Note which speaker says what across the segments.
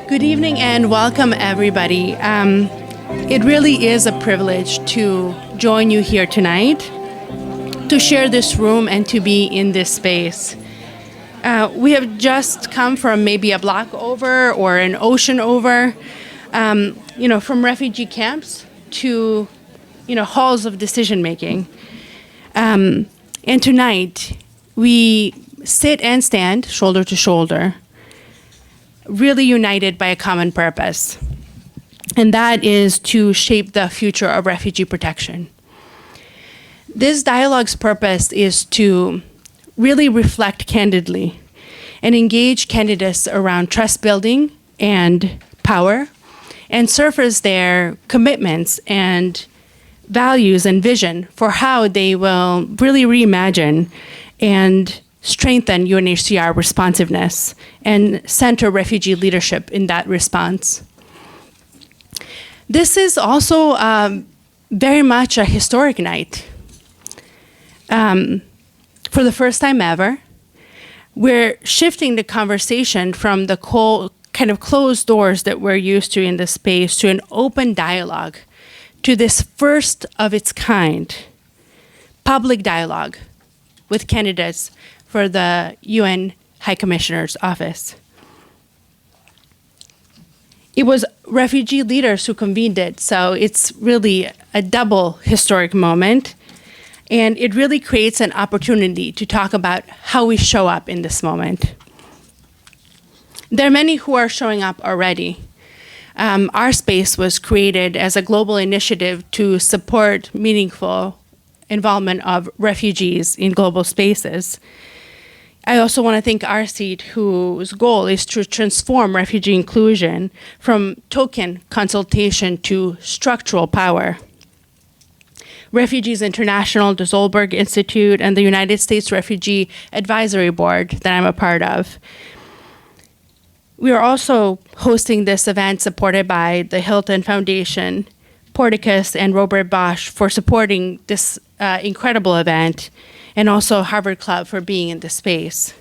Speaker 1: Good evening and welcome, everybody. It really is a privilege to join you here tonight, to share this room and to be in this space. We have just come from maybe a block over or an ocean over, from refugee camps to, halls of decision making. And tonight, we sit and stand shoulder to shoulder, really united by a common purpose, and that is to shape the future of refugee protection. This dialogue's purpose is to really reflect candidly and engage candidates around trust building and power, and surface their commitments and values and vision for how they will really reimagine and strengthen UNHCR responsiveness and center refugee leadership in that response. This is also very much a historic night. For the first time ever, we're shifting the conversation from the kind of closed doors that we're used to in this space to an open dialogue, to this first of its kind public dialogue with candidates for the UN High Commissioner's office. It was refugee leaders who convened it, so it's really a double historic moment, and it really creates an opportunity to talk about how we show up in this moment. There are many who are showing up already. Our space was created as a global initiative to support meaningful involvement of refugees in global spaces. I also want to thank our seat, whose goal is to transform refugee inclusion from token consultation to structural power. Refugees International, the Zolberg Institute, and the United States Refugee Advisory Board that I'm a part of. We are also hosting this event supported by the Hilton Foundation, Porticus, and Robert Bosch for supporting this incredible event, and also Harvard Club for being in this space.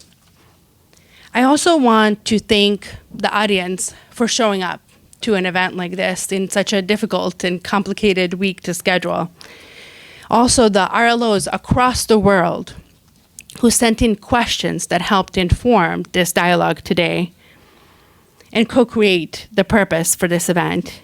Speaker 1: I also want to thank the audience for showing up to an event like this in such a difficult and complicated week to schedule. Also, the RLOs across the world who sent in questions that helped inform this dialogue today and co-create the purpose for this event.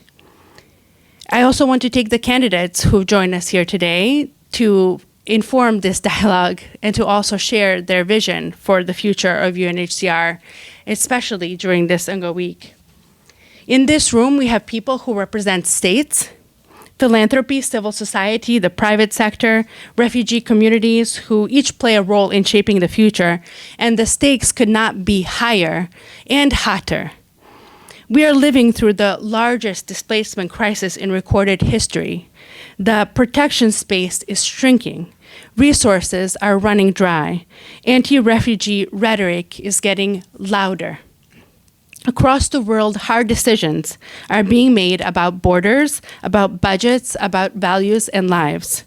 Speaker 1: I also want to thank the candidates who've joined us here today to inform this dialogue and to also share their vision for the future of UNHCR, especially during this UNGA week. In this room, we have people who represent states, philanthropy, civil society, the private sector, refugee communities who each play a role in shaping the future, and the stakes could not be higher and hotter. We are living through the largest displacement crisis in recorded history. The protection space is shrinking. Resources are running dry. Anti-refugee rhetoric is getting louder. Across the world, hard decisions are being made about borders, about budgets, about values and lives.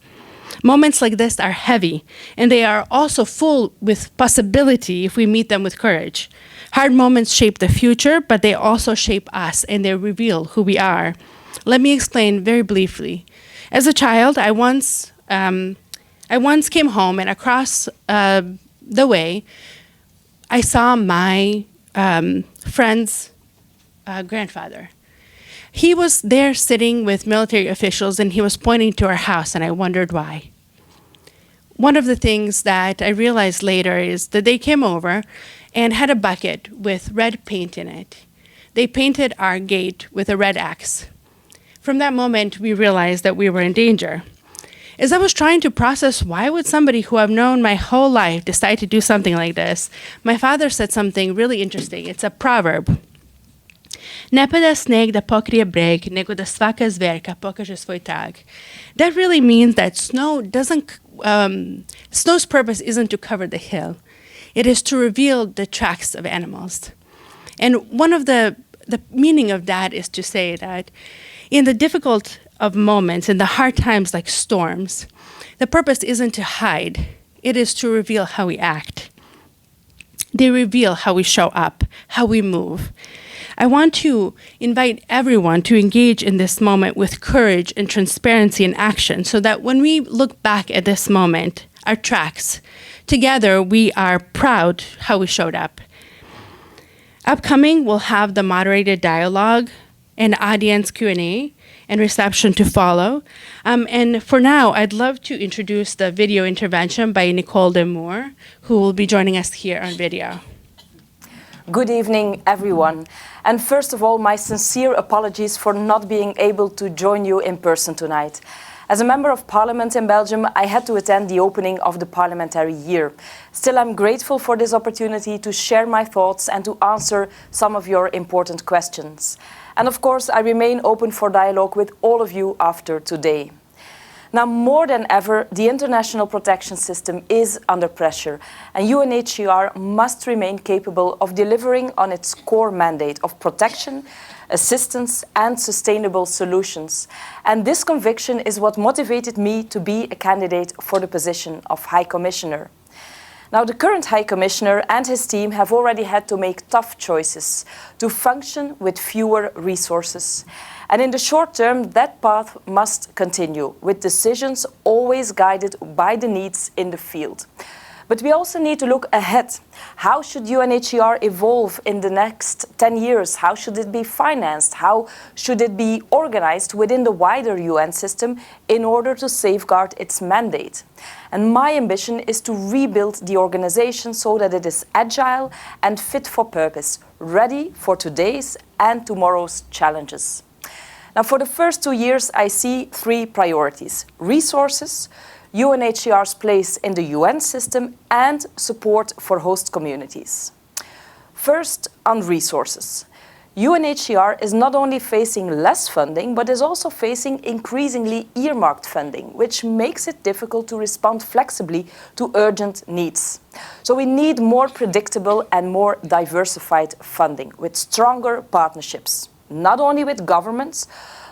Speaker 1: Moments like this are heavy, and they are also full with possibility if we meet them with courage. Hard moments shape the future, but they also shape us, and they reveal who we are. Let me explain very briefly. As a child, I once came home, and across the way, I saw my friend's grandfather. He was there sitting with military officials, and he was pointing to our house, and I wondered why. One of the things that I realized later is that they came over and had a bucket with red paint in it. They painted our gate with a red X. From that moment, we realized that we were in danger. As I was trying to process why would somebody who I've known my whole life decide to do something like this, my father said something really interesting. It's a proverb. Ne pada sneg da pokrije breg, nego da svaka zverka pokaže svoj trag. That really means that snow's purpose isn't to cover the hill. It is to reveal the tracks of animals. And one of the meaning of that is to say that in the difficult of moments, in the hard times like storms, the purpose isn't to hide. It is to reveal how we act. They reveal how we show up, how we move. I want to invite everyone to engage in this moment with courage and transparency and action so that when we look back at this moment, our tracks, together we are proud how we showed up. Upcoming, we'll have the moderated dialogue and audience Q&A and reception to follow. And for now, I'd love to introduce the video intervention by Nicole and Moor, who will be joining us here on video.
Speaker 2: Good evening, everyone. And first of all, my sincere apologies for not being able to join you in person tonight. As a member of parliament in Belgium, I had to attend the opening of the parliamentary year. Still, I'm grateful for this opportunity to share my thoughts and to answer some of your important questions. And of course, I remain open for dialogue with all of you after today. Now, more than ever, the international protection system is under pressure, and UNHCR must remain capable of delivering on its core mandate of protection, assistance, and sustainable solutions. And this conviction is what motivated me to be a candidate for the position of High Commissioner. Now, the current High Commissioner and his team have already had to make tough choices to function with fewer resources. And in the short term, that path must continue, with decisions always guided by the needs in the field. But we also need to look ahead. How should UNHCR evolve in the next 10 years? How should it be financed? How should it be organized within the wider UN system in order to safeguard its mandate? And my ambition is to rebuild the organization so that it is agile and fit for purpose, ready for today's and tomorrow's challenges. Now, for the first 2 years, I see 3 priorities: resources, UNHCR's place in the UN system, and support for host communities. First, on resources. UNHCR is not only facing less funding, but is also facing increasingly earmarked funding, which makes it difficult to respond flexibly to urgent needs. So we need more predictable and more diversified funding with stronger partnerships, not only with governments,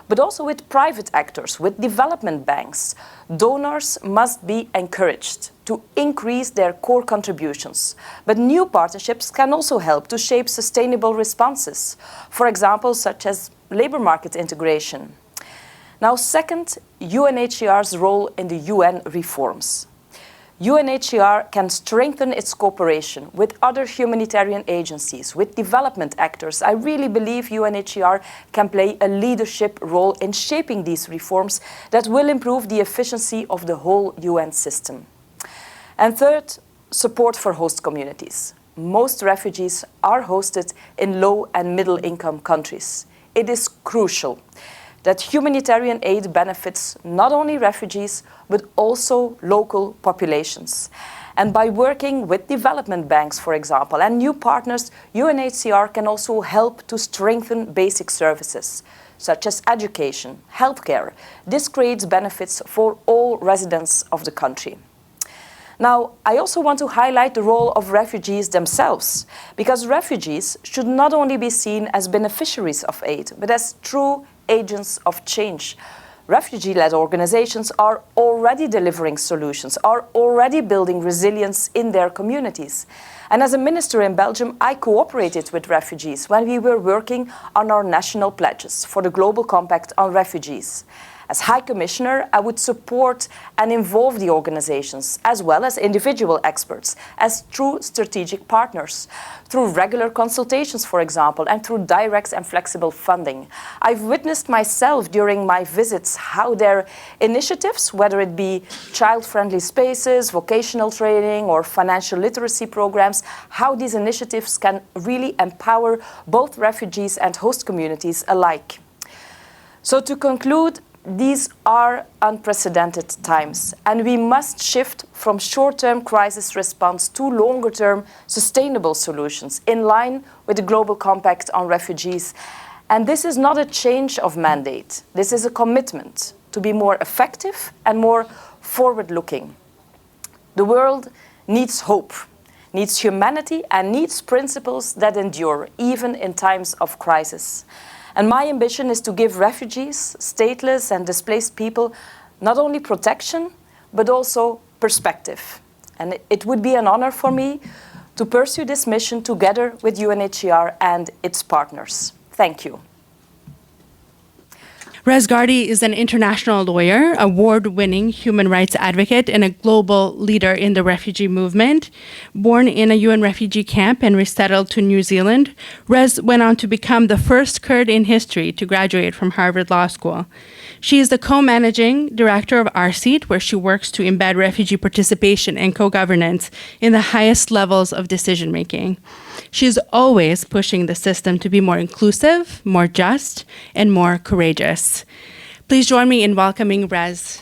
Speaker 2: but also with private actors, with development banks. Donors must be encouraged to increase their core contributions. But new partnerships can also help to shape sustainable responses, for example, such as labor market integration. Now, second, UNHCR's role in the UN reforms. UNHCR can strengthen its cooperation with other humanitarian agencies, with development actors. I really believe UNHCR can play a leadership role in shaping these reforms that will improve the efficiency of the whole UN system. And third, support for host communities. Most refugees are hosted in low and middle income countries. It is crucial that humanitarian aid benefits not only refugees, but also local populations. And by working with development banks, for example, and new partners, UNHCR can also help to strengthen basic services, such as education, healthcare. This creates benefits for all residents of the country. Now, I also want to highlight the role of refugees themselves, because refugees should not only be seen as beneficiaries of aid, but as true agents of change. Refugee-led organizations are already delivering solutions, are already building resilience in their communities. And as a minister in Belgium, I cooperated with refugees when we were working on our national pledges for the Global Compact on Refugees. As High Commissioner, I would support and involve the organizations, as well as individual experts, as true strategic partners, through regular consultations, for example, and through direct and flexible funding. I've witnessed myself during my visits how their initiatives, whether it be child-friendly spaces, vocational training, or financial literacy programs, how these initiatives can really empower both refugees and host communities alike. So to conclude, these are unprecedented times, and we must shift from short-term crisis response to longer-term sustainable solutions in line with the Global Compact on Refugees. And this is not a change of mandate. This is a commitment to be more effective and more forward-looking. The world needs hope, needs humanity, and needs principles that endure, even in times of crisis. And my ambition is to give refugees, stateless and displaced people not only protection, but also perspective. And it would be an honor for me to pursue this mission together with UNHCR and its partners. Thank you.
Speaker 1: Rez Gardi is an international lawyer, award-winning human rights advocate, and a global leader in the refugee movement. Born in a UN refugee camp and resettled to New Zealand, Rez went on to become the first Kurd in history to graduate from Harvard Law School. She is the co-managing director of RSEAT, where she works to embed refugee participation and co-governance in the highest levels of decision-making. She's always pushing the system to be more inclusive, more just, and more courageous. Please join me in welcoming Rez.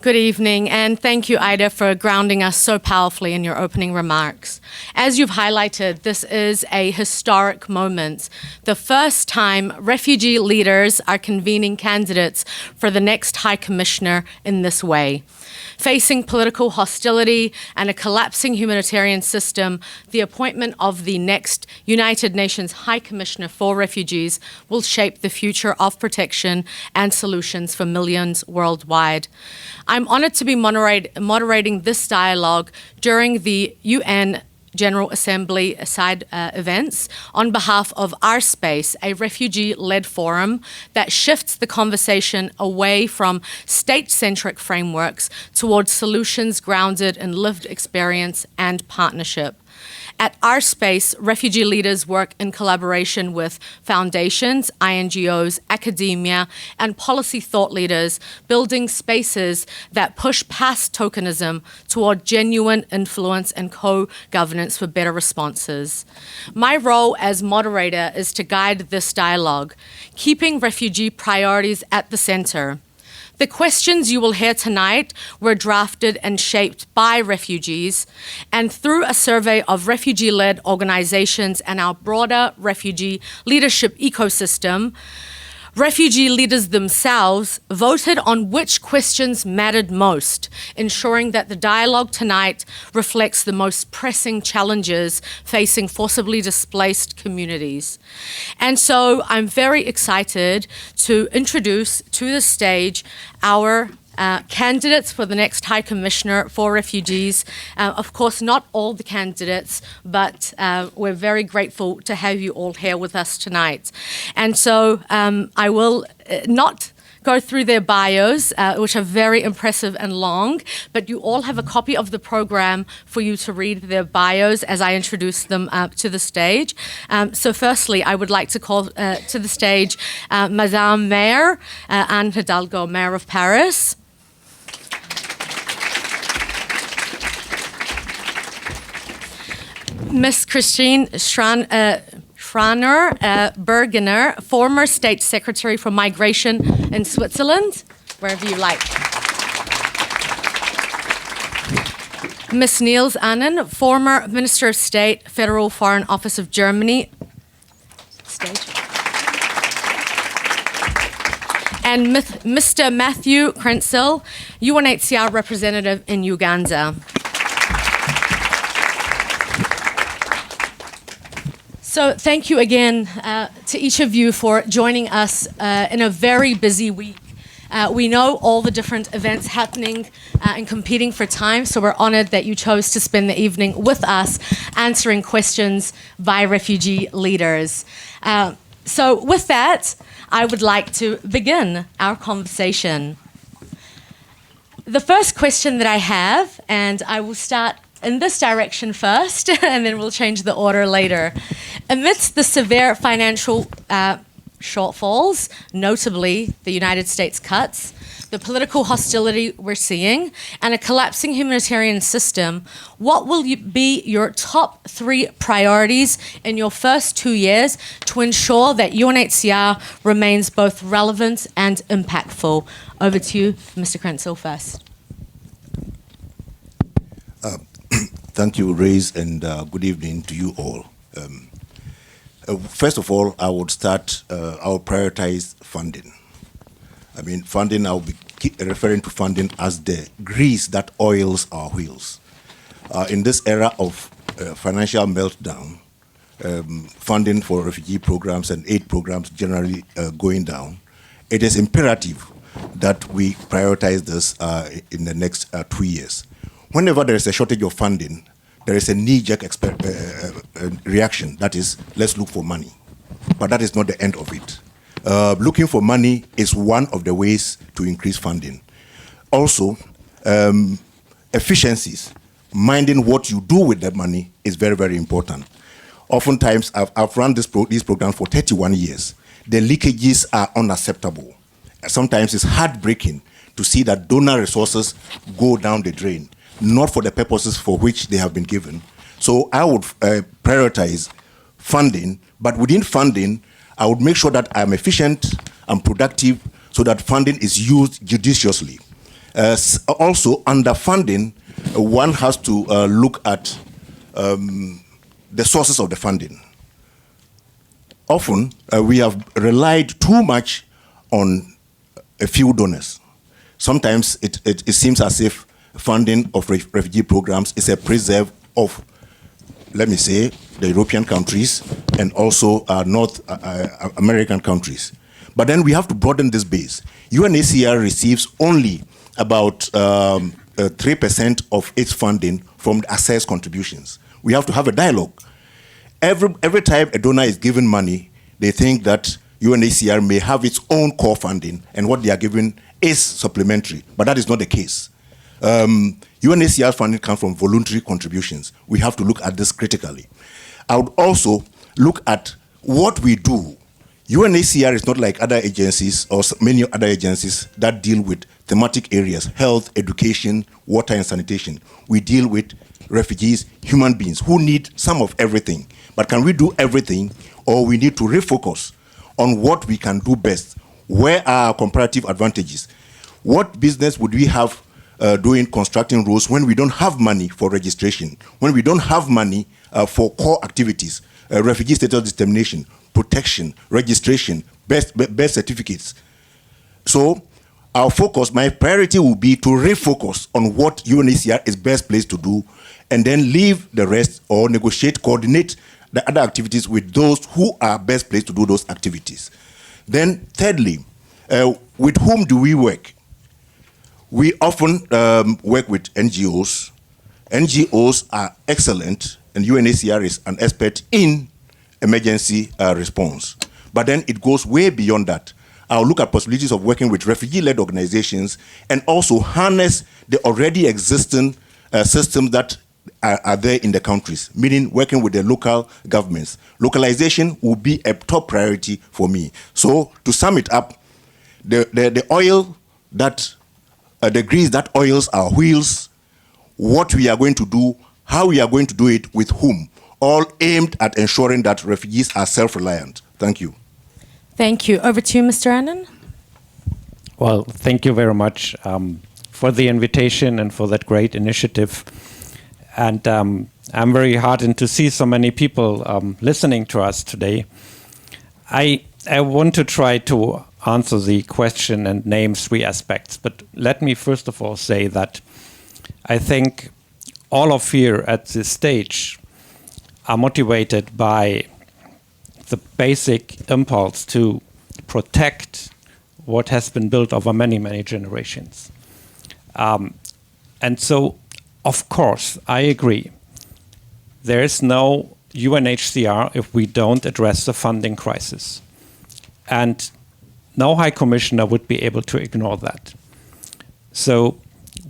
Speaker 3: Good evening, and thank you, Ayda, for grounding us so powerfully in your opening remarks. As you've highlighted, this is a historic moment. The first time refugee leaders are convening candidates for the next High Commissioner in this way. Facing political hostility and a collapsing humanitarian system, the appointment of the next United Nations High Commissioner for Refugees will shape the future of protection and solutions for millions worldwide. I'm honored to be moderating this dialogue during the UN General Assembly side events on behalf of Our Space, a refugee-led forum that shifts the conversation away from state-centric frameworks towards solutions grounded in lived experience and partnership. At Our Space, refugee leaders work in collaboration with foundations, INGOs, academia, and policy thought leaders, building spaces that push past tokenism toward genuine influence and co-governance for better responses. My role as moderator is to guide this dialogue, keeping refugee priorities at the center. The questions you will hear tonight were drafted and shaped by refugees, and through a survey of refugee-led organizations and our broader refugee leadership ecosystem, refugee leaders themselves voted on which questions mattered most, ensuring that the dialogue tonight reflects the most pressing challenges facing forcibly displaced communities. And so I'm very excited to introduce to the stage our candidates for the next High Commissioner for Refugees. Of course, not all the candidates, but we're very grateful to have you all here with us tonight. And so I will not go through their bios, which are very impressive and long, but you all have a copy of the program for you to read their bios as I introduce them to the stage. So firstly, I would like to call to the stage Madame Mayor Anne Hidalgo, Mayor of Paris. Miss Christine Schraner, Burgener, former State Secretary for Migration in Switzerland, wherever you like. Miss Niels Annen, former Minister of State, Federal Foreign Office of Germany. Stage. And Mr. Matthew Krentzel, UNHCR representative in Uganda. So thank you again to each of you for joining us in a very busy week. We know all the different events happening and competing for time, so we're honored that you chose to spend the evening with us answering questions by refugee leaders. So with that, I would like to begin our conversation. The first question that I have, and I will start in this direction first, and then we'll change the order later. Amidst the severe financial shortfalls, notably the United States cuts, the political hostility we're seeing, and a collapsing humanitarian system, what will be your top 3 priorities in your first 2 years to ensure that UNHCR remains both relevant and impactful? Over to you, Mr. Krentzel, first.
Speaker 4: Thank you, Rez, and good evening to you all. First of all, I would start, I will prioritize funding. I mean, funding, I'll be referring to funding as the grease that oils our wheels. In this era of financial meltdown, funding for refugee programs and aid programs generally going down, it is imperative that we prioritize this in the next 2 years. Whenever there is a shortage of funding, there is a knee-jerk reaction, that is, let's look for money. But that is not the end of it. Looking for money is one of the ways to increase funding. Also, efficiencies, minding what you do with that money is very, very important. Oftentimes, I've run these programs for 31 years. The leakages are unacceptable. Sometimes it's heartbreaking to see that donor resources go down the drain, not for the purposes for which they have been given. So I would prioritize funding, but within funding, I would make sure that I'm efficient and productive so that funding is used judiciously. Also, under funding, one has to look at the sources of the funding. Often, we have relied too much on a few donors. Sometimes it seems as if funding of refugee programs is a preserve of, let me say, the European countries and also North American countries. But then we have to broaden this base. UNHCR receives only about 3% of its funding from the assessed contributions. We have to have a dialogue. Every time a donor is given money, they think that UNHCR may have its own core funding and what they are given is supplementary, but that is not the case. UNHCR funding comes from voluntary contributions. We have to look at this critically. I would also look at what we do. UNHCR is not like other agencies or many other agencies that deal with thematic areas, health, education, water, and sanitation. We deal with refugees, human beings who need some of everything. But can we do everything, or we need to refocus on what we can do best? Where are our comparative advantages? What business would we have doing constructing roads when we don't have money for registration, when we don't have money for core activities, refugee status determination, protection, registration, birth certificates? So our focus, my priority will be to refocus on what UNHCR is best placed to do, and then leave the rest or negotiate, coordinate the other activities with those who are best placed to do those activities. Then thirdly, with whom do we work? We often work with NGOs. NGOs are excellent, and UNHCR is an expert in emergency response. But then it goes way beyond that. I'll look at possibilities of working with refugee-led organizations and also harness the already existing systems that are there in the countries, meaning working with the local governments. Localization will be a top priority for me. So to sum it up, the oil that, the grease that oils our wheels, what we are going to do, how we are going to do it, with whom, all aimed at ensuring that refugees are self-reliant. Thank you.
Speaker 3: Thank you. Over to you, Mr. Annan.
Speaker 5: Well, thank you very much for the invitation and for that great initiative. And I'm very heartened to see so many people listening to us today. I want to try to answer the question and name three aspects. But let me first of all say that I think all of you at this stage are motivated by the basic impulse to protect what has been built over many, many generations. And so, of course, I agree. There is no UNHCR if we don't address the funding crisis. And no High Commissioner would be able to ignore that. So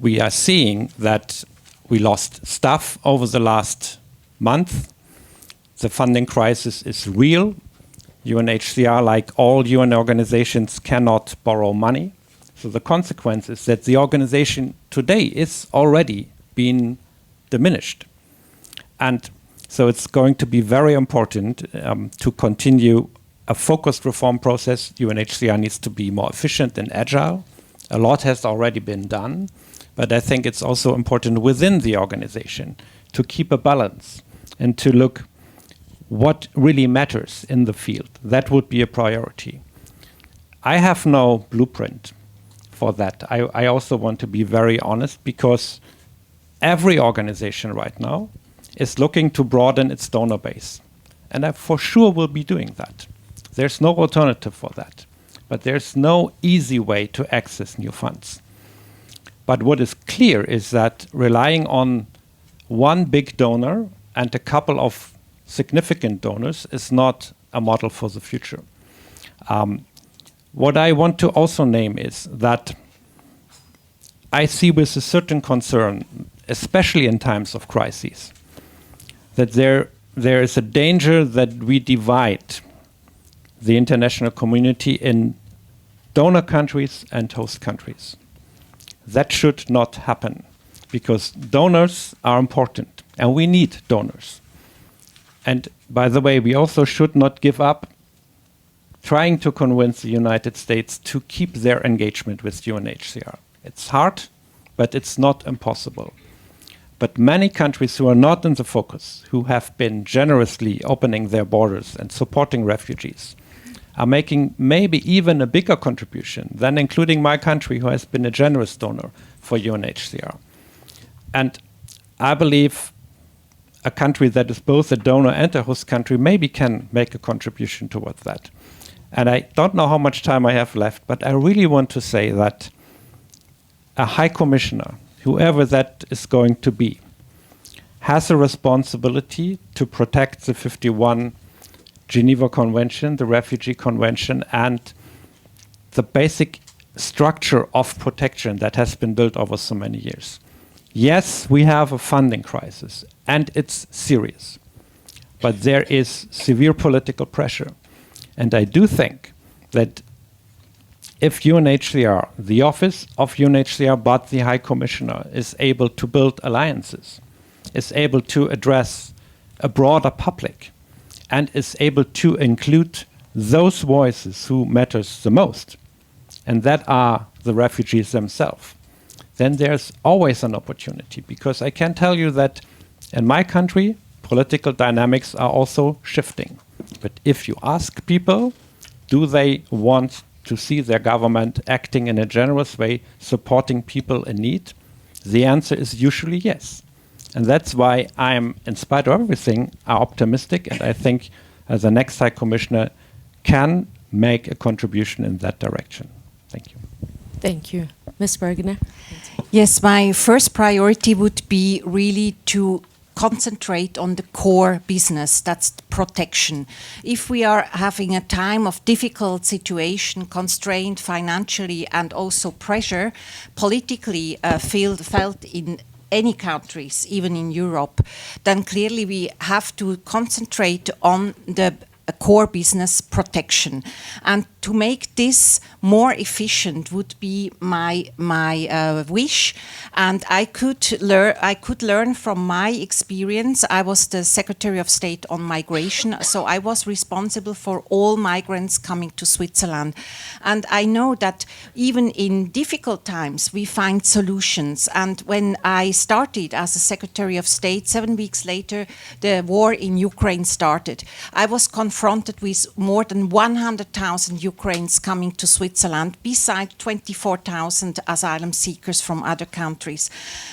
Speaker 5: we are seeing that we lost staff over the last month. The funding crisis is real. UNHCR, like all UN organizations, cannot borrow money. So the consequence is that the organization today is already being diminished. And so it's going to be very important to continue a focused reform process. UNHCR needs to be more efficient and agile. A lot has already been done, but I think it's also important within the organization to keep a balance and to look what really matters in the field. That would be a priority. I have no blueprint for that. I also want to be very honest, because every organization right now is looking to broaden its donor base. And I for sure will be doing that. There's no alternative for that. but there's no easy way to access new funds. But what is clear is that relying on one big donor and a couple of significant donors is not a model for the future. What I want to also name is that I see with a certain concern, especially in times of crises, that there is a danger that we divide the international community in donor countries and host countries. That should not happen, because donors are important and we need donors. And by the way, we also should not give up trying to convince the United States to keep their engagement with UNHCR. It's hard, but it's not impossible. But many countries who are not in the focus, who have been generously opening their borders and supporting refugees, are making maybe even a bigger contribution than including my country, who has been a generous donor for UNHCR. And I believe a country that is both a donor and a host country maybe can make a contribution towards that. And I don't know how much time I have left, but I really want to say that a High Commissioner, whoever that is going to be, has a responsibility to protect the 51 Geneva Convention, the Refugee Convention, and the basic structure of protection that has been built over so many years. Yes, we have a funding crisis, and it's serious, but there is severe political pressure. And I do think that if UNHCR, the office of UNHCR, but the High Commissioner, is able to build alliances, is able to address a broader public, and is able to include those voices who matters the most, and that are the refugees themselves, then there's always an opportunity. Because I can tell you that in my country, political dynamics are also shifting. But if you ask people, do they want to see their government acting in a generous way, supporting people in need? The answer is usually yes. And that's why I'm, in spite of everything, optimistic, and I think the next High Commissioner can make a contribution in that direction. Thank you.
Speaker 3: Thank you. Ms. Burgener?
Speaker 6: Yes, my first priority would be really to concentrate on the core business, that's protection. If we are having a time of difficult situation, constrained financially and also pressure, politically felt in any countries, even in Europe, then clearly we have to concentrate on the core business protection. And to make this more efficient would be my wish. And I could learn from my experience. I was the Secretary of State on migration, so I was responsible for all migrants coming to Switzerland. And I know that even in difficult times, we find solutions. And when I started as a Secretary of State, 7 weeks later, the war in Ukraine started. I was confronted with more than 100,000 Ukrainians coming to Switzerland, beside 24,000 asylum seekers from other countries.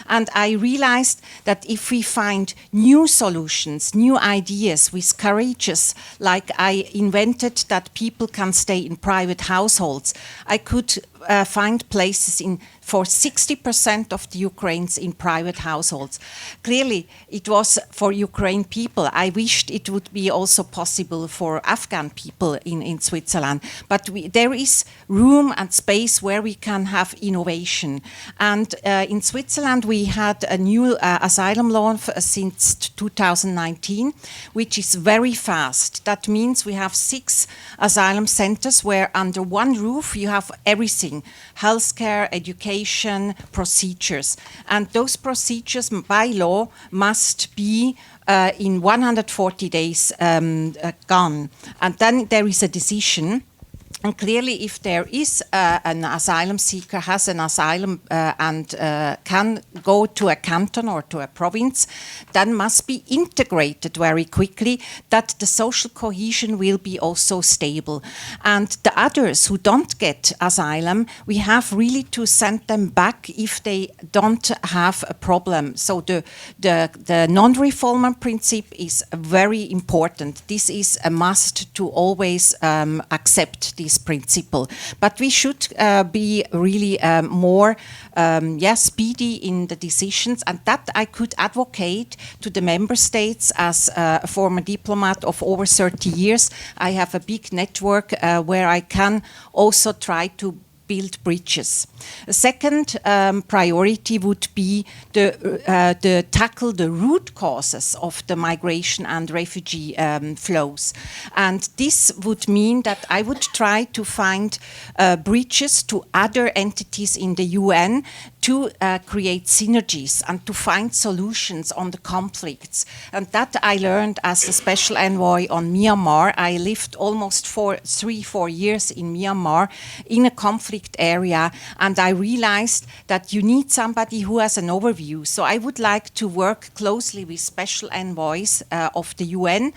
Speaker 6: And I realized that if we find new solutions, new ideas with courageous, like I invented that people can stay in private households, I could find places for 60% of the Ukrainians in private households. Clearly, it was for Ukraine people. I wished it would be also possible for Afghan people in Switzerland. But there is room and space where we can have innovation. And in Switzerland, we had a new asylum law since 2019, which is very fast. That means we have 6 asylum centers where under one roof you have everything: healthcare, education, procedures. And those procedures by law must be in 140 days gone. And then there is a decision. And clearly, if there is an asylum seeker, has an asylum and can go to a canton or to a province, then must be integrated very quickly, that the social cohesion will be also stable. And the others who don't get asylum, we have really to send them back if they don't have a problem. So the non-refoulement principle is very important. This is a must to always accept these this principle. But we should be really more speedy in the decisions, and that I could advocate to the member states. As a former diplomat of over 30 years, I have a big network where I can also try to build bridges. A second priority would be the tackle the root causes of the migration and refugee flows. And this would mean that I would try to find bridges to other entities in the UN to create synergies and to find solutions on the conflicts. And that I learned as a special envoy on Myanmar. I lived almost 3-4 years in Myanmar in a conflict area, and I realized that you need somebody who has an overview. So I would like to work closely with special envoys of the UN,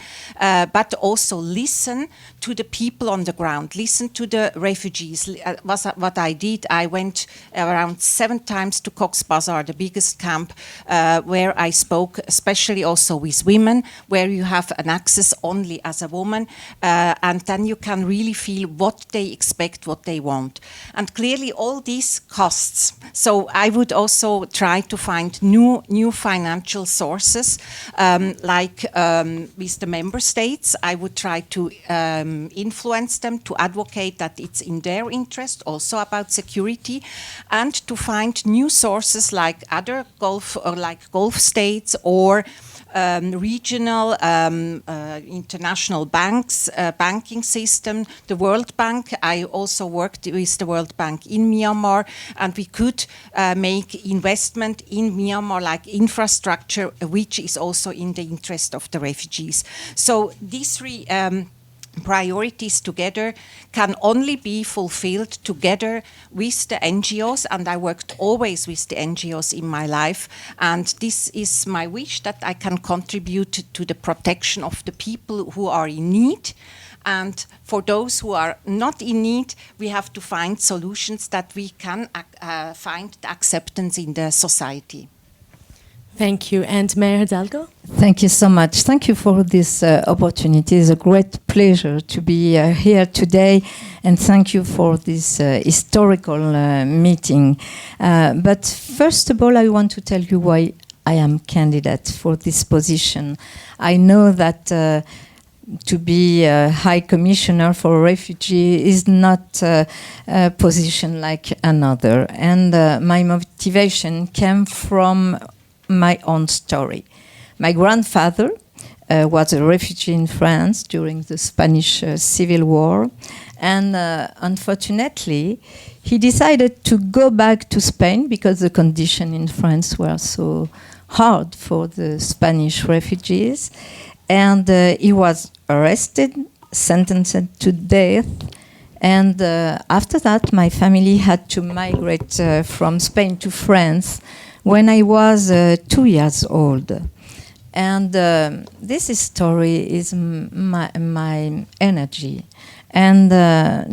Speaker 6: but also listen to the people on the ground, listen to the refugees. What I did, I went around 7 times to Cox's Bazar, the biggest camp, where I spoke especially also with women, where you have an access only as a woman, and then you can really feel what they expect, what they want. And clearly all these costs. So I would also try to find new financial sources, like with the member states. I would try to influence them to advocate that it's in their interest, also about security, and to find new sources like other Gulf states or regional international banks, banking system, the World Bank. I also worked with the World Bank in Myanmar, and we could make investment in Myanmar like infrastructure, which is also in the interest of the refugees. So these three priorities together can only be fulfilled together with the NGOs, and I worked always with the NGOs in my life, and this is my wish that I can contribute to the protection of the people who are in need. And for those who are not in need, we have to find solutions that we can find acceptance in the society.
Speaker 3: Thank you. And Mayor Hidalgo?
Speaker 7: Thank you so much. Thank you for this opportunity. It's a great pleasure to be here today, and thank you for this historical meeting. But first of all, I want to tell you why I am candidate for this position. I know that to be a High Commissioner for Refugee is not a position like another. And my motivation came from my own story. My grandfather was a refugee in France during the Spanish Civil War, and unfortunately he decided to go back to Spain because the conditions in France were so hard for the Spanish refugees, and he was arrested, sentenced to death, and after that my family had to migrate from Spain to France when I was 2 years old. And this story is my energy. And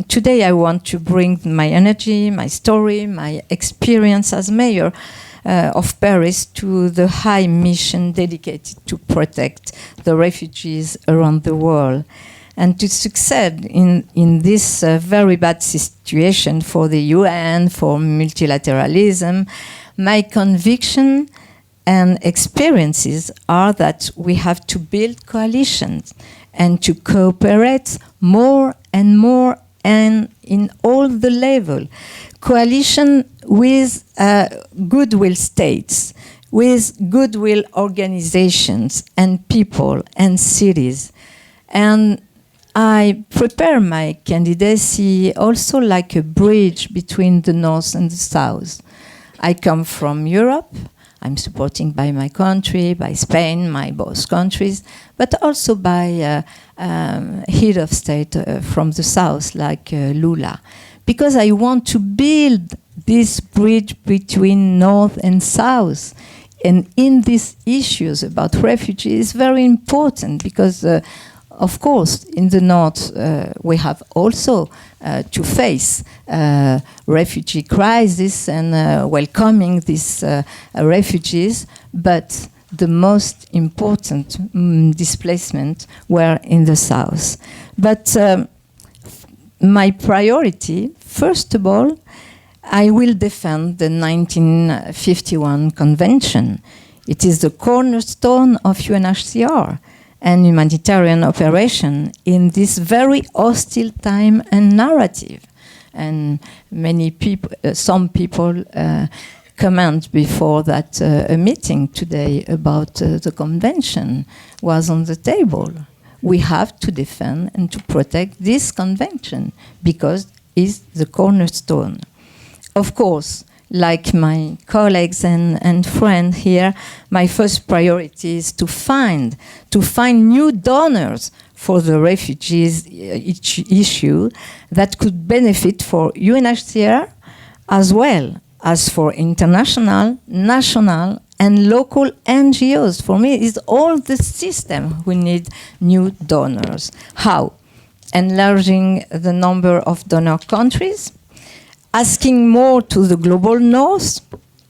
Speaker 7: today I want to bring my energy, my story, my experience as mayor of Paris to the high mission dedicated to protect the refugees around the world. And to succeed in this very bad situation for the UN, for multilateralism, my conviction and experiences are that we have to build coalitions and to cooperate more and more and in all the level. Coalition with goodwill states, with goodwill organizations and people and cities. And I prepare my candidacy also like a bridge between the North and the South. I come from Europe. I'm supporting by my country, by Spain, my both countries, but also by head of state from the south, like Lula, because I want to build this bridge between North and South. And in these issues about refugees, very important because of course, in the north, we have also to face refugee crisis and welcoming these refugees, but the most important displacement were in the south. But my priority, first of all, I will defend the 1951 Convention. It is the cornerstone of UNHCR and humanitarian operation in this very hostile time and narrative. And many people, some people comment before that a meeting today about the convention was on the table. We have to defend and to protect this convention because it's the cornerstone. Of course, like my colleagues and friends here, my first priority is to find new donors for the refugees issue that could benefit for UNHCR as well as for international, national, and local NGOs. For me, it's all the system who need new donors. How? Enlarging the number of donor countries, asking more to the global north,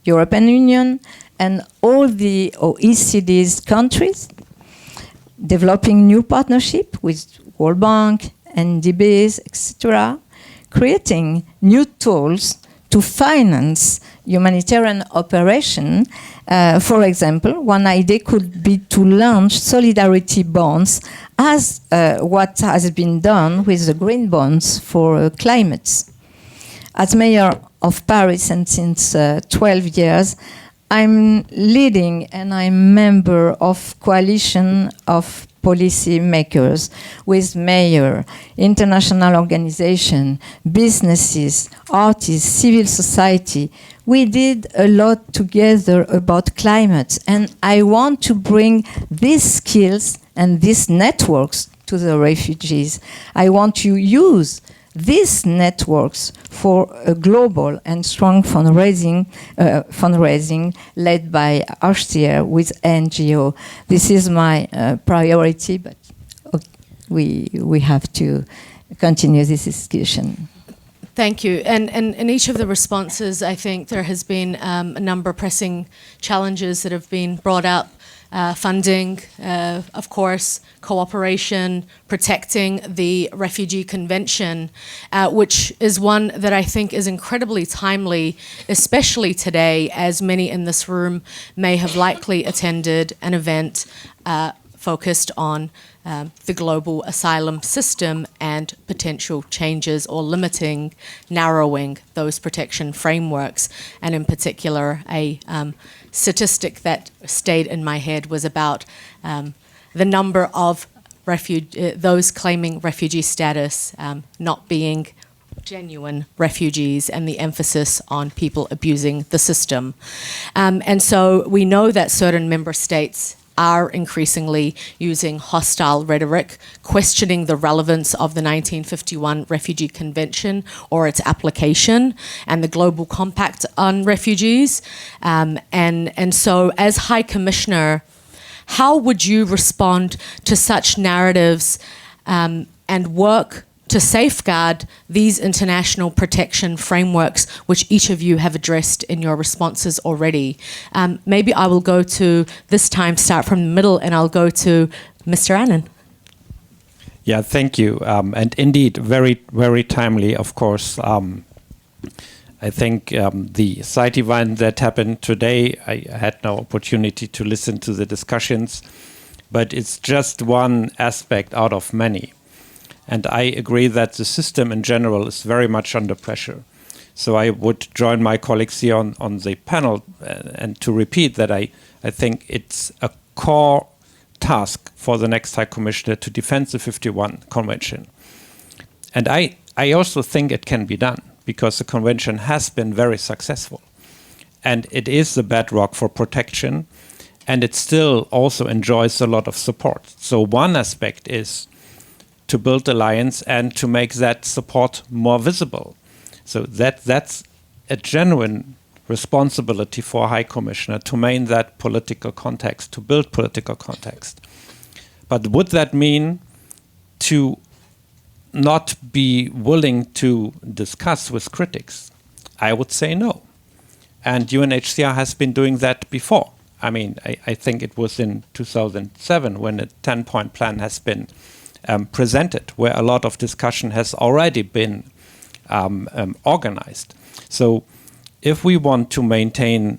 Speaker 7: European Union, and all the OECD's countries, developing new partnership with World Bank, NDBs, etc., creating new tools to finance humanitarian operation. For example, one idea could be to launch solidarity bonds as what has been done with the green bonds for climate. As mayor of Paris and since 12 years, I'm leading and I'm member of coalition of policy makers with mayor, international organization, businesses, artists, civil society. We did a lot together about climate, and I want to bring these skills and these networks to the refugees. I want to use these networks for a global and strong fundraising led by UNHCR with NGO. This is my priority, but we have to continue this discussion.
Speaker 3: Thank you. And in each of the responses, I think there has been a number of pressing challenges that have been brought up. Funding, of course, cooperation, protecting the Refugee Convention, which is one that I think is incredibly timely, especially today, as many in this room may have likely attended an event focused on the global asylum system and potential changes or limiting, narrowing those protection frameworks, and in particular a statistic that stayed in my head was about the number of those claiming refugee status not being genuine refugees and the emphasis on people abusing the system. And so we know that certain member states are increasingly using hostile rhetoric, questioning the relevance of the 1951 Refugee Convention or its application and the Global Compact on Refugees. And so as High Commissioner, how would you respond to such narratives and work to safeguard these international protection frameworks, which each of you have addressed in your responses already? Maybe I will go to, this time, start from the middle, and I'll go to Mr. Annan.
Speaker 5: Yeah, thank you. And indeed, very, very timely, of course. I think the site event that happened today, I had no opportunity to listen to the discussions, but it's just one aspect out of many. And I agree that the system in general is very much under pressure. So I would join my colleagues here on the panel and to repeat that I think it's a core task for the next High Commissioner to defend the 51 Convention. And I also think it can be done because the Convention has been very successful. And it is the bedrock for protection, and it still also enjoys a lot of support. So one aspect is to build alliance and to make that support more visible. So that's a genuine responsibility for a High Commissioner to maintain that political context, to build political context. But would that mean to not be willing to discuss with critics? I would say no. And UNHCR has been doing that before. I mean, I think it was in 2007 when a 10-point plan has been presented, where a lot of discussion has already been organized. So if we want to maintain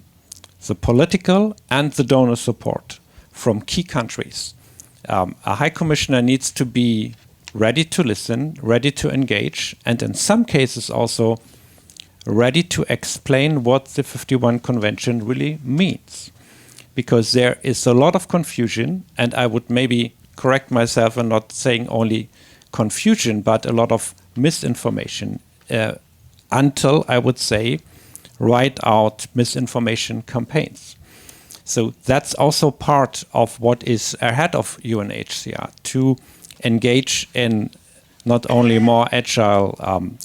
Speaker 5: the political and the donor support from key countries, a High Commissioner needs to be ready to listen, ready to engage, and in some cases also ready to explain what the 51 Convention really means. Because there is a lot of confusion, and I would maybe correct myself and not saying only confusion, but a lot of misinformation until, I would say, write out misinformation campaigns. So that's also part of what is ahead of UNHCR, to engage in not only more agile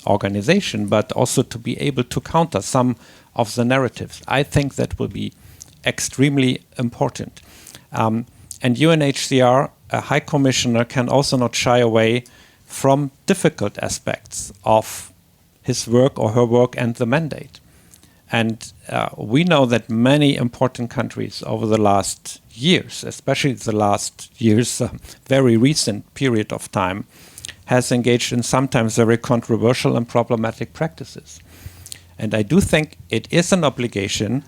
Speaker 5: organization, but also to be able to counter some of the narratives. I think that will be extremely important. And UNHCR, a High Commissioner, can also not shy away from difficult aspects of his work or her work and the mandate. And we know that many important countries over the last years, especially the last years, very recent period of time, has engaged in sometimes very controversial and problematic practices. And I do think it is an obligation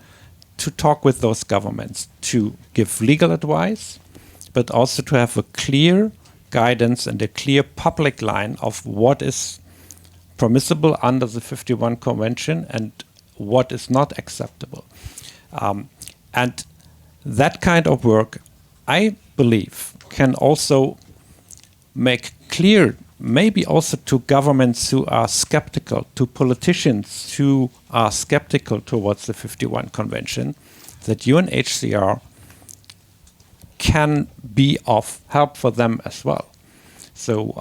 Speaker 5: to talk with those governments, to give legal advice, but also to have a clear guidance and a clear public line of what is permissible under the 51 Convention and what is not acceptable. And that kind of work, I believe, can also make clear, maybe also to governments who are skeptical, to politicians who are skeptical towards the 51 Convention, that UNHCR can be of help for them as well. So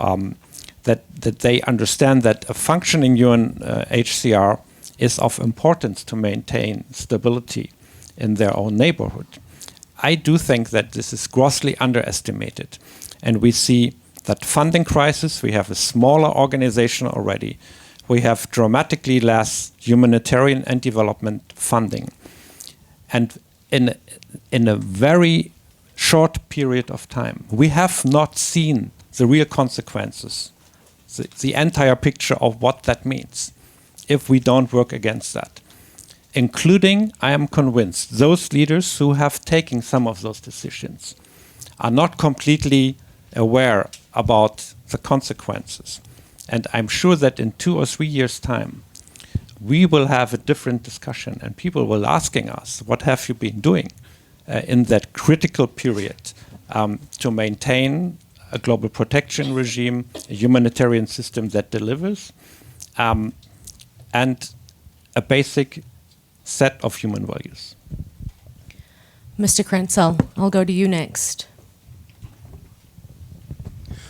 Speaker 5: that they understand that a functioning UNHCR is of importance to maintain stability in their own neighborhood. I do think that this is grossly underestimated. And we see that funding crisis, we have a smaller organization already. We have dramatically less humanitarian and development funding. And in a very short period of time, we have not seen the real consequences, the entire picture of what that means, if we don't work against that. Including, I am convinced, those leaders who have taken some of those decisions are not completely aware about the consequences. And I'm sure that in 2 or 3 years' time, we will have a different discussion and people will asking us, what have you been doing in that critical period to maintain a global protection regime, a humanitarian system that delivers, and a basic set of human values.
Speaker 3: Mr. Krenzel, I'll go to you next.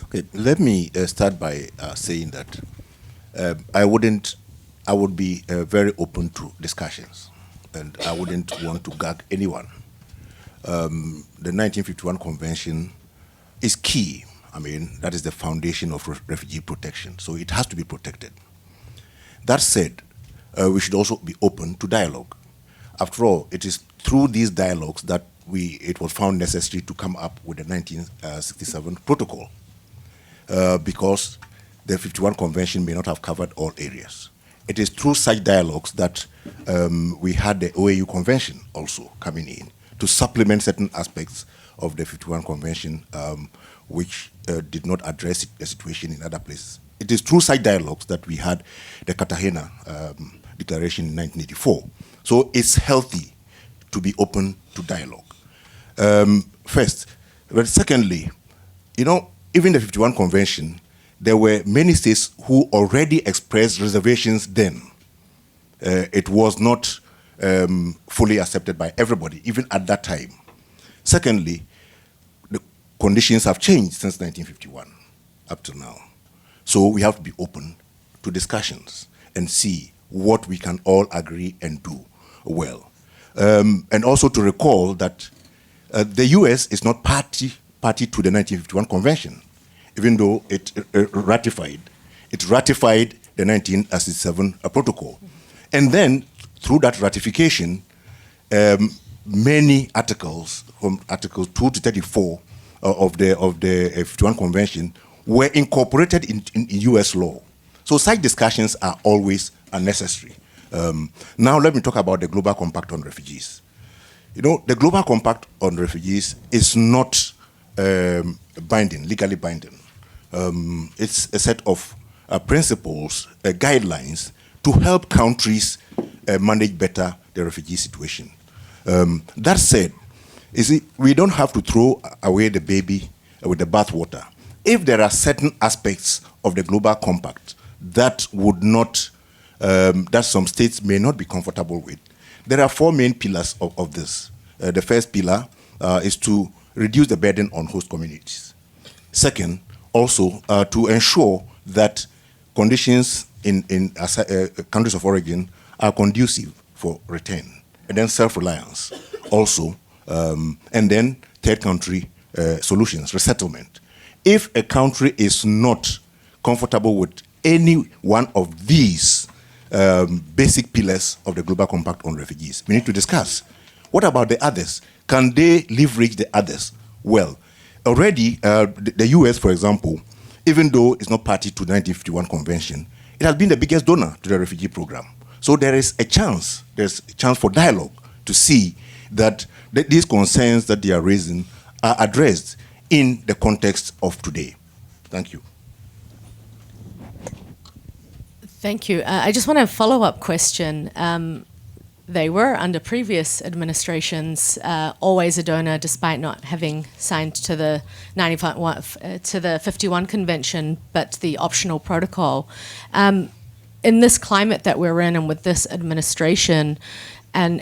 Speaker 4: Okay, let me start by saying that I would be very open to discussions, and I wouldn't want to gag anyone. The 1951 Convention is key. I mean, that is the foundation of refugee protection, so it has to be protected. That said, we should also be open to dialogue. After all, it is through these dialogues that it was found necessary to come up with the 1967 protocol, because the 51 Convention may not have covered all areas. It is through such dialogues that we had the OAU Convention also coming in to supplement certain aspects of the 51 Convention which did not address the situation in other places. It is through such dialogues that we had the Cartagena Declaration in 1984. So it's healthy to be open to dialogue. First. But secondly, even the 51 Convention, there were many states who already expressed reservations then. It was not fully accepted by everybody, even at that time. Secondly, the conditions have changed since 1951 up to now. So we have to be open to discussions and see what we can all agree and do well. And also to recall that the US is not party to the 1951 Convention, even though it ratified the 1967 protocol. And then, through that ratification, many articles, from Article 2 to 34 of the 51 Convention, were incorporated in US law. So such discussions are always unnecessary. Now let me talk about the Global Compact on Refugees. You know, the Global Compact on Refugees is not binding, legally binding. It's a set of principles, guidelines to help countries manage better the refugee situation. That said, you see, we don't have to throw away the baby with the bathwater. If there are certain aspects of the Global Compact that would not, that some states may not be comfortable with, there are four main pillars of this. The first pillar is to reduce the burden on host communities. Second, also to ensure that conditions in countries of origin are conducive for return. And then self-reliance also. And then third country solutions, resettlement. If a country is not comfortable with any one of these basic pillars of the Global Compact on Refugees, we need to discuss. What about the others? Can they leverage the others? Well, already the US, for example, even though it's not party to the 1951 Convention, it has been the biggest donor to the refugee program. So there's a chance for dialogue to see that these concerns that they are raising are addressed in the context of today. Thank you.
Speaker 3: Thank you. I just want a follow-up question. They were, under previous administrations, always a donor, despite not having signed to the 51 Convention, but the optional protocol. In this climate that we're in, and with this administration, and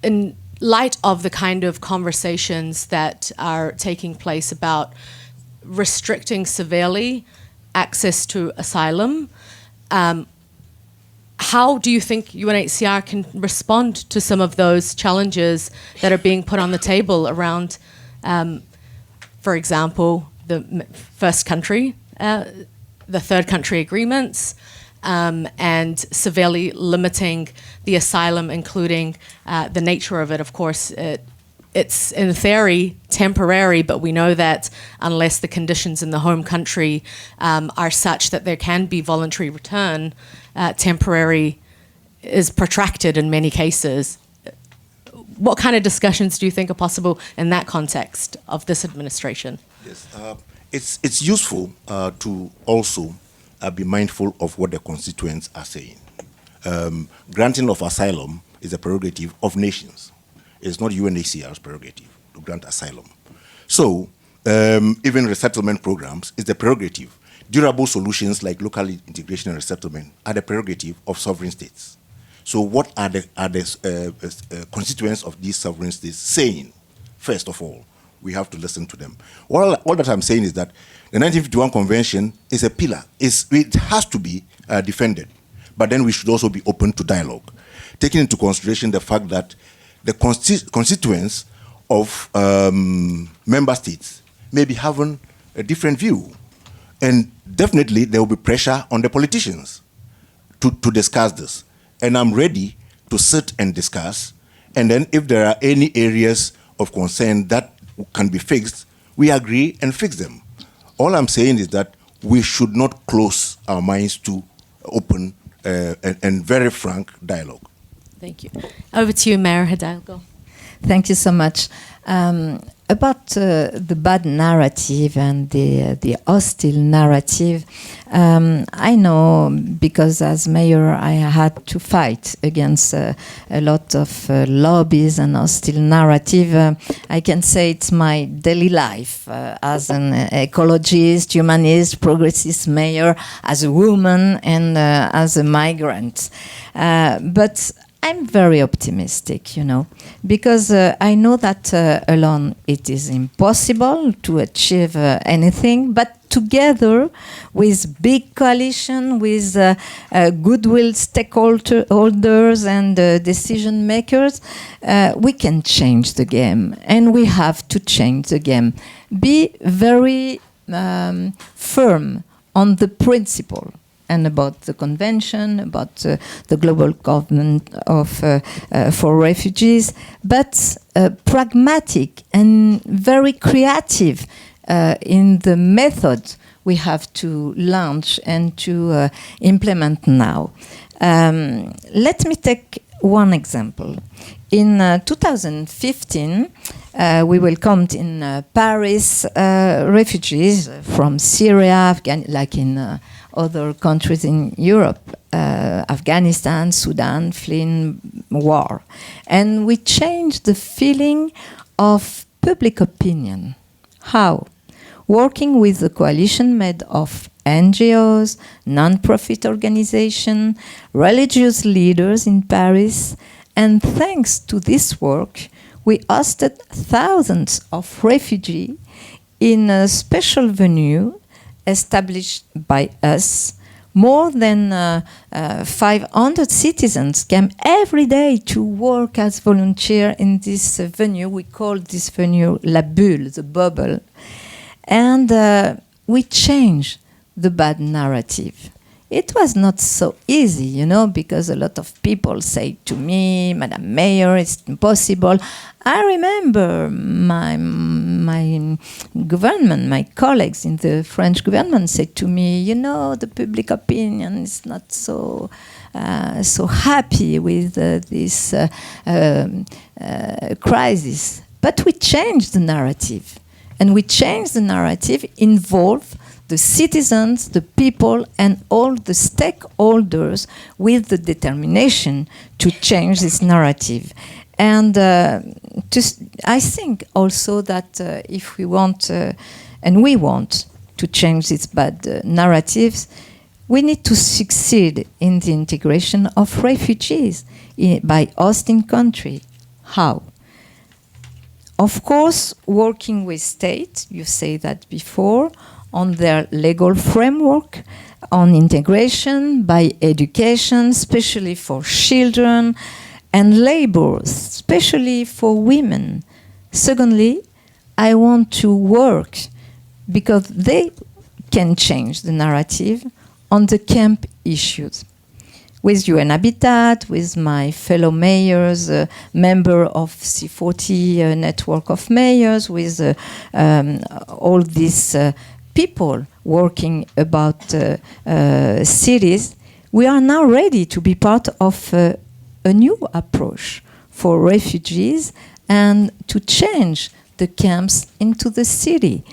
Speaker 3: in light of the kind of conversations that are taking place about restricting severely access to asylum, how do you think UNHCR can respond to some of those challenges that are being put on the table around, for example, the first country, the third country agreements, and severely limiting the asylum, including the nature of it? Of course, it's in theory temporary, but we know that unless the conditions in the home country are such that there can be voluntary return, temporary is protracted in many cases. What kind of discussions do you think are possible in that context of this administration?
Speaker 4: Yes, it's useful to also be mindful of what the constituents are saying. Granting of asylum is a prerogative of nations. It's not UNHCR's prerogative to grant asylum. So even resettlement programs is the prerogative. Durable solutions like local integration and resettlement are the prerogative of sovereign states. So what are the constituents of these sovereign states saying? First of all, we have to listen to them. All that I'm saying is that the 1951 Convention is a pillar. It has to be defended. But then we should also be open to dialogue, taking into consideration the fact that the constituents of member states may be having a different view. And definitely there will be pressure on the politicians to discuss this. And I'm ready to sit and discuss. And then if there are any areas of concern that can be fixed, we agree and fix them. All I'm saying is that we should not close our minds to open and very frank dialogue.
Speaker 3: Thank you. Over to you, Mayor Hidalgo.
Speaker 7: Thank you so much. About the bad narrative and the hostile narrative, I know because as mayor I had to fight against a lot of lobbies and hostile narrative. I can say it's my daily life as an ecologist, humanist, progressist mayor, as a woman and as a migrant. But I'm very optimistic, you know, because I know that alone it is impossible to achieve anything, but together with big coalition, with goodwill stakeholders and decision makers, we can change the game, and we have to change the game. Be very firm on the principle and about the convention, about the global government for refugees, but pragmatic and very creative in the method we have to launch and to implement now. Let me take one example. In 2015, we welcomed in Paris refugees from Syria, like in other countries in Europe, Afghanistan, Sudan, fleeing war. And we changed the feeling of public opinion. How? Working with a coalition made of NGOs, non-profit organizations, religious leaders in Paris, and thanks to this work, we hosted thousands of refugees in a special venue established by us. More than 500 citizens came every day to work as volunteers in this venue. We call this venue La Bulle, the bubble. And we changed the bad narrative. It was not so easy, you know, because a lot of people say to me, Madam Mayor, it's impossible. I remember my government, my colleagues in the French government said to me, you know, the public opinion is not so happy with this crisis. But we changed the narrative. And we changed the narrative, involve the citizens, the people, and all the stakeholders with the determination to change this narrative. And I think also that if we want, and we want to change these bad narratives, we need to succeed in the integration of refugees by hosting country. How? Of course, working with states, you say that before, on their legal framework, on integration, by education, especially for children, and labor, especially for women. Secondly, I want to work because they can change the narrative on the camp issues. With UN Habitat, with my fellow mayors, member of C40 network of mayors, with all these people working about cities, we are now ready to be part of a new approach for refugees and to change the camps into the city.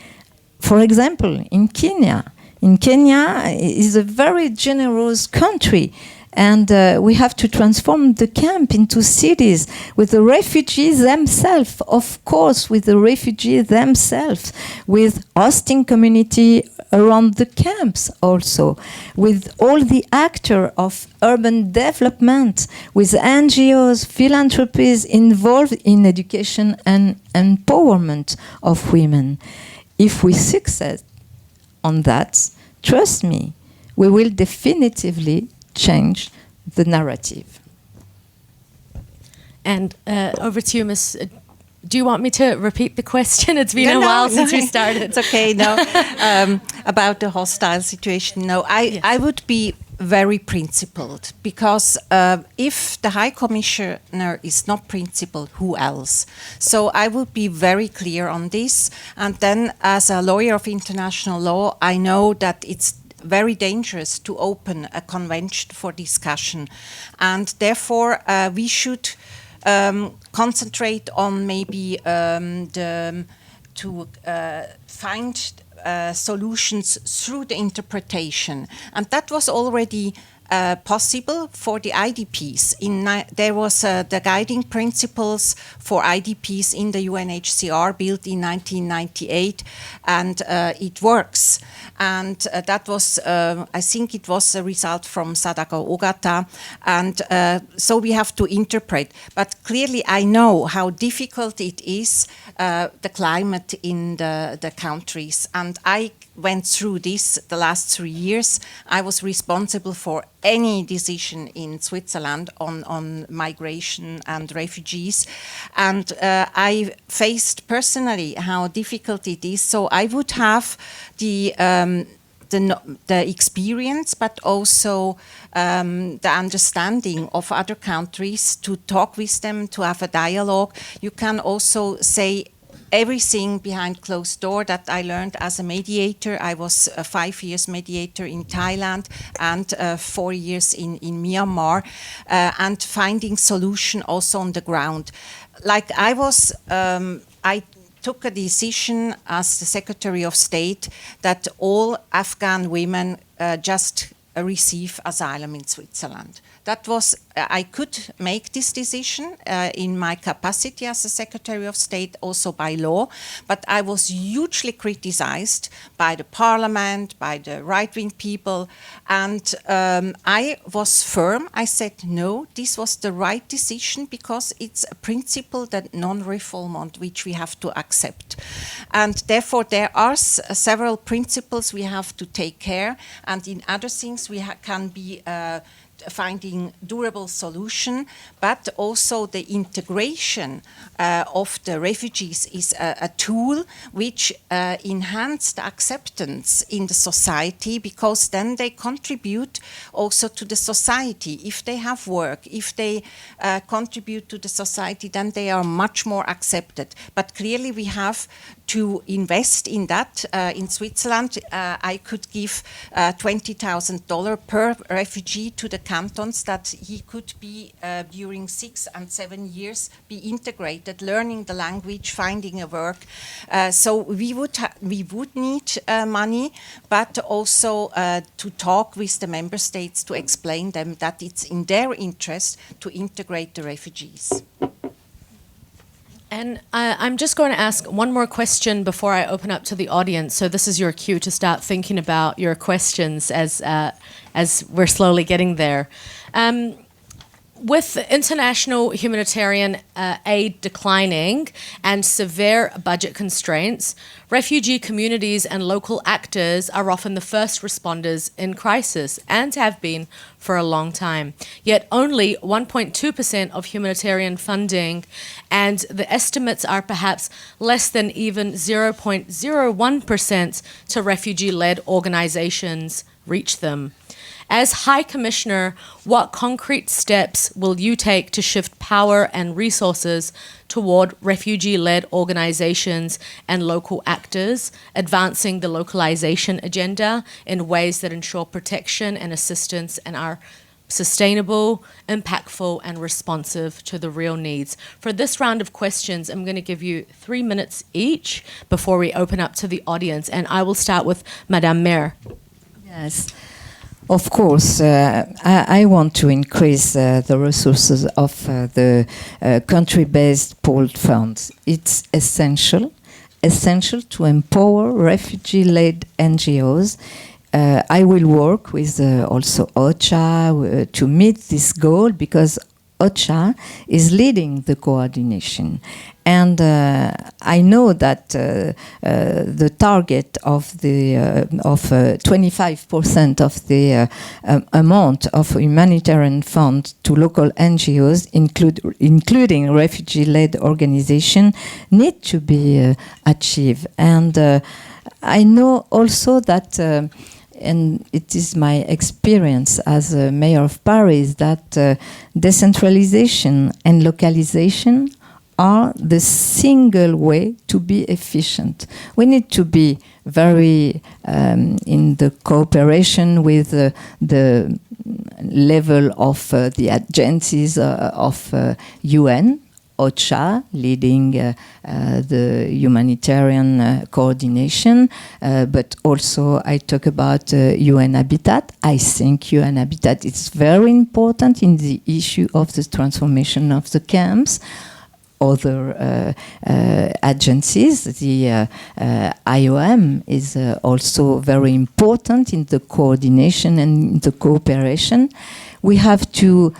Speaker 7: For example, in Kenya is a very generous country, and we have to transform the camp into cities with the refugees themselves, of course, with the refugees themselves, with hosting community around the camps also, with all the actors of urban development, with NGOs, philanthropies involved in education and empowerment of women. If we succeed on that, trust me, we will definitively change the narrative.
Speaker 3: And over to you, Ms. Do you want me to repeat the question? It's been a while since we started.
Speaker 6: It's okay. No, about the hostile situation. No, I would be very principled, because if the High Commissioner is not principled, who else? So I would be very clear on this. And then, as a lawyer of international law, I know that it's very dangerous to open a convention for discussion, and therefore we should concentrate on maybe to find solutions through the interpretation, and that was already possible for the IDPs. There was the guiding principles for IDPs in the UNHCR built in 1998, and it works. And that was, I think it was a result from Sadako Ogata, and so we have to interpret. But clearly I know how difficult it is, the climate in the countries, and I went through this the last 3 years. I was responsible for any decision in Switzerland on migration and refugees, and I faced personally how difficult it is. So I would have the experience, but also the understanding of other countries, to talk with them, to have a dialogue. You can also say everything behind closed door that I learned as a mediator. I was 5 years mediator in Thailand and 4 years in Myanmar, and finding solution also on the ground. Like I took a decision as the Secretary of State that all Afghan women just receive asylum in Switzerland. That was, I could make this decision in my capacity as a Secretary of State, also by law, but I was hugely criticized by the parliament, by the right-wing people, and I was firm. I said, no, this was the right decision because it's a principle that non-refoulement which we have to accept. And therefore, there are several principles we have to take care, and in other things we can be finding durable solution, but also the integration of the refugees is a tool which enhances the acceptance in the society, because then they contribute also to the society. If they have work, if they contribute to the society, then they are much more accepted. But clearly we have to invest in that. In Switzerland, I could give $20,000 per refugee to the cantons, that he could be during 6 and 7 years be integrated, learning the language, finding a work. So we would need money, but also to talk with the member states to explain them that it's in their interest to integrate the refugees.
Speaker 3: And I'm just going to ask one more question before I open up to the audience. So this is your cue to start thinking about your questions as we're slowly getting there. With international humanitarian aid declining and severe budget constraints, refugee communities and local actors are often the first responders in crisis and have been for a long time. Yet only 1.2% of humanitarian funding, and the estimates are perhaps less than even 0.01% to refugee-led organizations reach them. As High Commissioner, what concrete steps will you take to shift power and resources toward refugee-led organizations and local actors, advancing the localization agenda in ways that ensure protection and assistance and are sustainable, impactful, and responsive to the real needs? For this round of questions, I'm going to give you 3 minutes each before we open up to the audience, and I will start with Madame Mayor.
Speaker 7: Yes. Of course, I want to increase the resources of the country-based pooled funds. It's essential to empower refugee-led NGOs. I will work with also OCHA to meet this goal, because OCHA is leading the coordination. And I know that the target of 25% of the amount of humanitarian funds to local NGOs, including refugee-led organizations, need to be achieved. And I know also that and it is my experience as a mayor of Paris that decentralization and localization are the single way to be efficient. We need to be very in the cooperation with the level of the agencies of UN, OCHA, leading the humanitarian coordination, but also I talk about UN Habitat. I think UN Habitat is very important in the issue of the transformation of the camps. Other agencies, the IOM is also very important in the coordination and the cooperation. We have to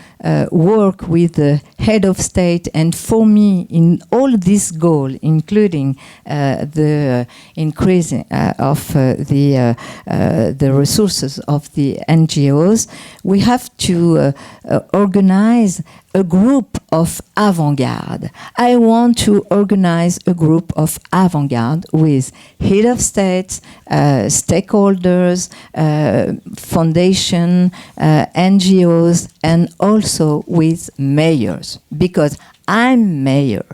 Speaker 7: work with the head of state, and for me, in all this goal, including the increasing of the resources of the NGOs, we have to organize a group of avant-garde. I want to organize a group of avant-garde with head of states, stakeholders, foundation, NGOs, and also with mayors, because I'm mayor.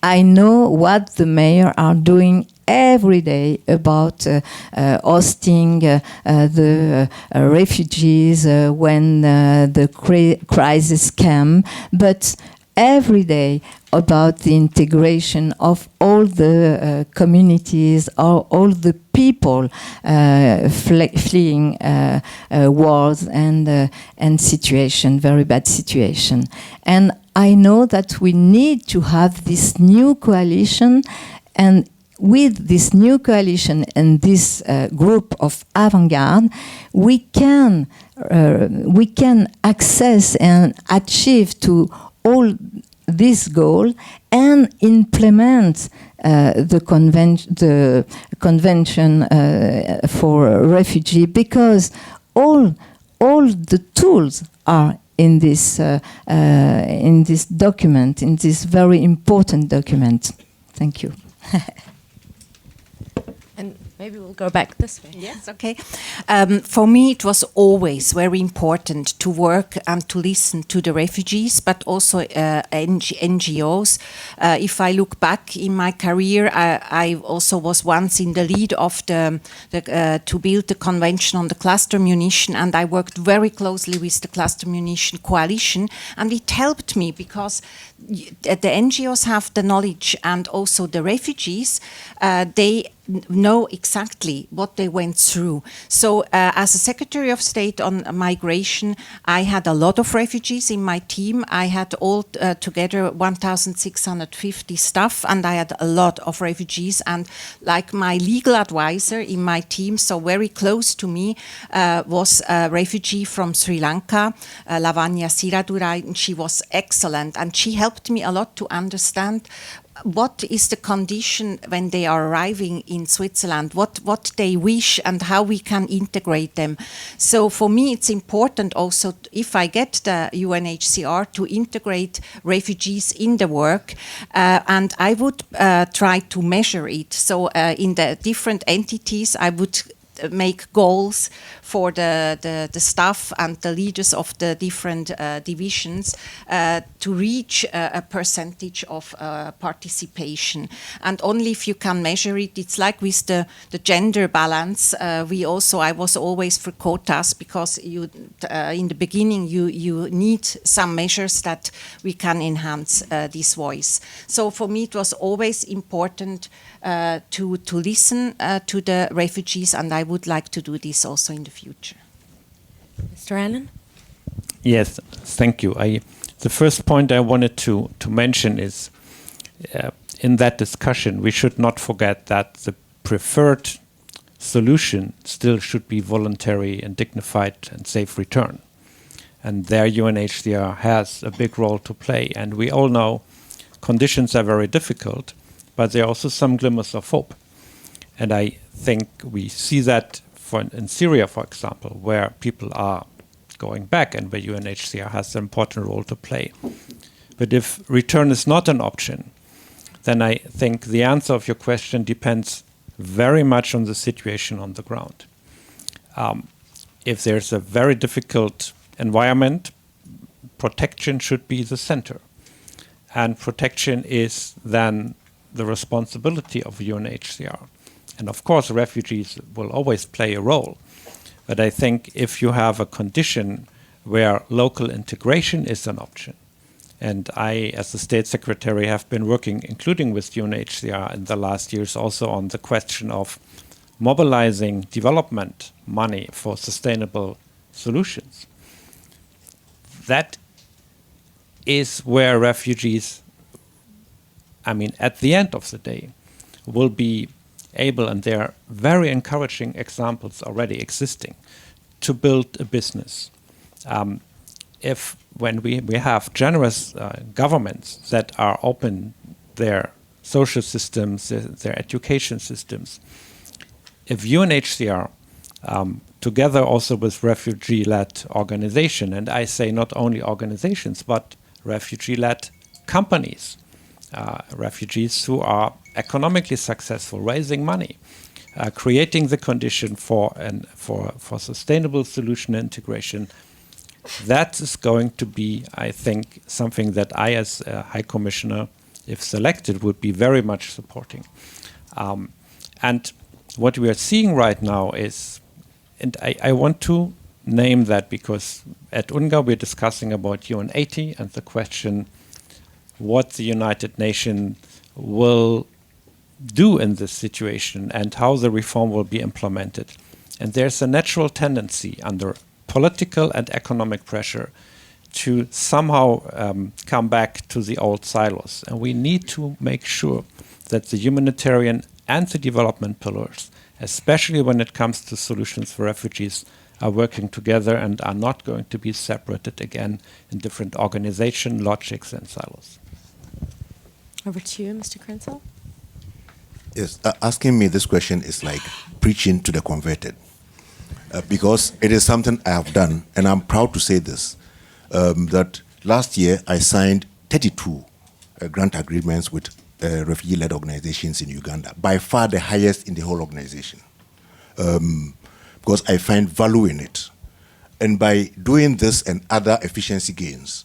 Speaker 7: I know what the mayor are doing every day about hosting the refugees when the crisis came, but every day about the integration of all the communities, all the people fleeing wars and situation, very bad situation. And I know that we need to have this new coalition, and with this new coalition and this group of avant-garde, we can access and achieve to all this goal and implement the convention for refugee, because all the tools are in this document, in this very important document. Thank you.
Speaker 3: And maybe we'll go back this way.
Speaker 6: Yes, okay. For me, it was always very important to work and to listen to the refugees, but also NGOs. If I look back in my career, I also was once in the lead of to build the convention on the cluster munition, and I worked very closely with the cluster munition coalition, and it helped me because the NGOs have the knowledge, and also the refugees, they know exactly what they went through. So as a Secretary of State on migration, I had a lot of refugees in my team. I had all together 1,650 staff, and I had a lot of refugees. And like my legal advisor in my team, so very close to me, was a refugee from Sri Lanka, Lavanya Siradurai, and she was excellent. And she helped me a lot to understand what is the condition when they are arriving in Switzerland, what they wish and how we can integrate them. So for me, it's important also, if I get the UNHCR, to integrate refugees in the work, and I would try to measure it. So in the different entities, I would make goals for the staff and the leaders of the different divisions to reach a percentage of participation. And only if you can measure it, it's like with the gender balance. I was always for quotas, because you in the beginning you need some measures that we can enhance this voice. So for me, it was always important to listen to the refugees, and I would like to do this also in the future.
Speaker 3: Mr. Annan?
Speaker 5: Yes, thank you. The first point I wanted to mention is in that discussion, we should not forget that the preferred solution still should be voluntary and dignified and safe return. And there UNHCR has a big role to play. And we all know conditions are very difficult, but there are also some glimmers of hope. And I think we see that in Syria, for example, where people are going back and where UNHCR has an important role to play. But if return is not an option, then I think the answer of your question depends very much on the situation on the ground. If there's a very difficult environment, protection should be the center. And protection is then the responsibility of UNHCR. And of course, refugees will always play a role. But I think if you have a condition where local integration is an option, and I, as the State Secretary, have been working, including with UNHCR in the last years, also on the question of mobilizing development money for sustainable solutions. That is where refugees, at the end of the day, will be able, and there are very encouraging examples already existing, to build a business. When we have generous governments that are open their social systems, their education systems, if UNHCR, together also with refugee-led organization, and I say not only organizations, but refugee-led companies, refugees who are economically successful, raising money, creating the condition for sustainable solution integration. That is going to be, I think, something that I, as High Commissioner, if selected, would be very much supporting. And what we are seeing right now is, and I want to name that because at UNGA we're discussing about UN80 and the question what the United Nations will do in this situation and how the reform will be implemented. And there's a natural tendency under political and economic pressure to somehow come back to the old silos. And we need to make sure that the humanitarian and the development pillars, especially when it comes to solutions for refugees, are working together and are not going to be separated again in different organization, logics, and silos.
Speaker 3: Over to you, Mr. Krenzel.
Speaker 4: Yes, asking me this question is like preaching to the converted, because it is something I have done, and I'm proud to say this, that last year I signed 32 grant agreements with refugee-led organizations in Uganda, by far the highest in the whole organization, because I find value in it. And by doing this and other efficiency gains,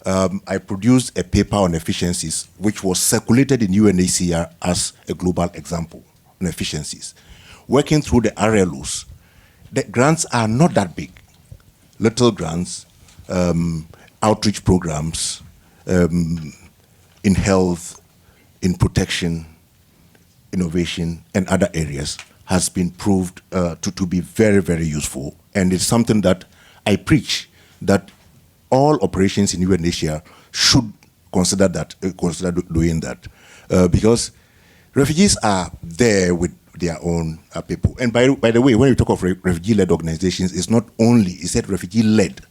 Speaker 4: I produced a paper on efficiencies which was circulated in UNHCR as a global example on efficiencies. Working through the RLOs, the grants are not that big. Little grants, outreach programs, in health, in protection, innovation, and other areas has been proved to be very, very useful. And it's something that I preach, that all operations in UNHCR should consider doing that, because refugees are there with their own people. And by the way, when you talk of refugee-led organizations, it's not only, it's said refugee-led,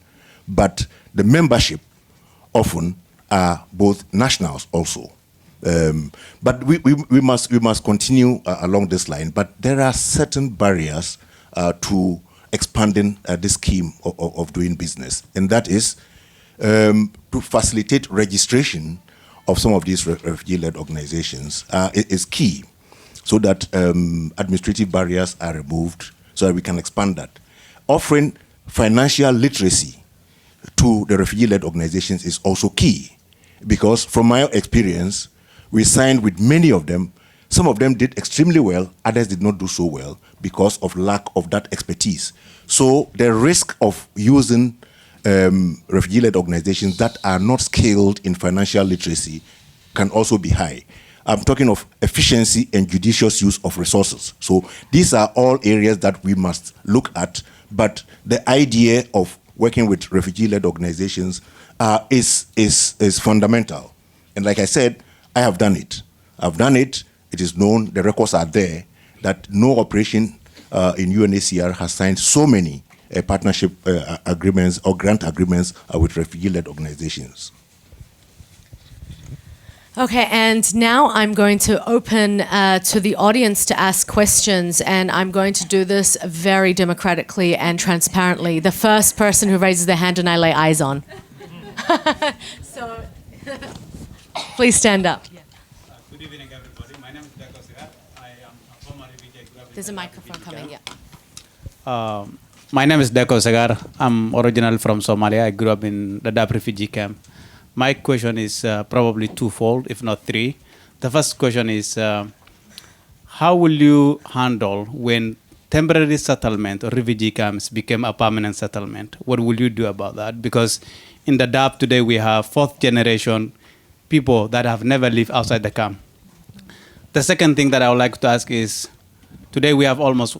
Speaker 4: but the membership often are both nationals also. But we must continue along this line. But there are certain barriers to expanding this scheme of doing business, and that is to facilitate registration of some of these refugee-led organizations is key, so that administrative barriers are removed, so that we can expand that. Offering financial literacy to the refugee-led organizations is also key, because from my experience, we signed with many of them. Some of them did extremely well, others did not do so well because of lack of that expertise. So the risk of using refugee-led organizations that are not skilled in financial literacy can also be high. I'm talking of efficiency and judicious use of resources. So these are all areas that we must look at, but the idea of working with refugee-led organizations is fundamental. And like I said, I have done it. I've done it. It is known, the records are there, that no operation in UNHCR has signed so many partnership agreements or grant agreements with refugee-led organizations.
Speaker 3: Okay, and now I'm going to open to the audience to ask questions, and I'm going to do this very democratically and transparently. The first person who raises their hand and I lay eyes on. So, please stand up.
Speaker 8: Good evening, everybody. My name is Nicole. I am a former refugee.
Speaker 3: There's a microphone coming, yeah.
Speaker 8: My name is Deko Segar. I'm originally from Somalia. I grew up in the Dadaab refugee camp. My question is probably twofold, if not three. The first question is, how will you handle when temporary settlement or refugee camps became a permanent settlement? What will you do about that? Because in the Dadaab today, we have fourth generation people that have never lived outside the camp. The second thing that I would like to ask is, today we have almost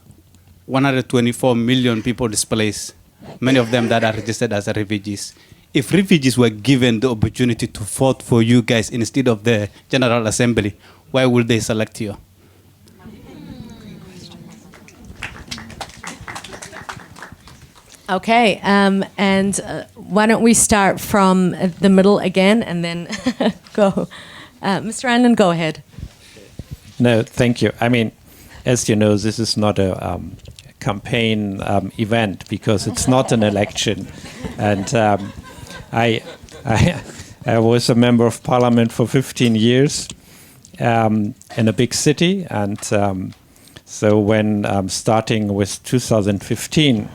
Speaker 8: 124 million people displaced, many of them that are registered as refugees. If refugees were given the opportunity to vote for you guys instead of the General Assembly, why would they select you?
Speaker 3: Okay, and why don't we start from the middle again and then go. Mr. Annan, go ahead.
Speaker 5: No, thank you. I mean, as you know, this is not a campaign event because it's not an election. And I was a member of parliament for 15 years in a big city. And so when starting with 2015,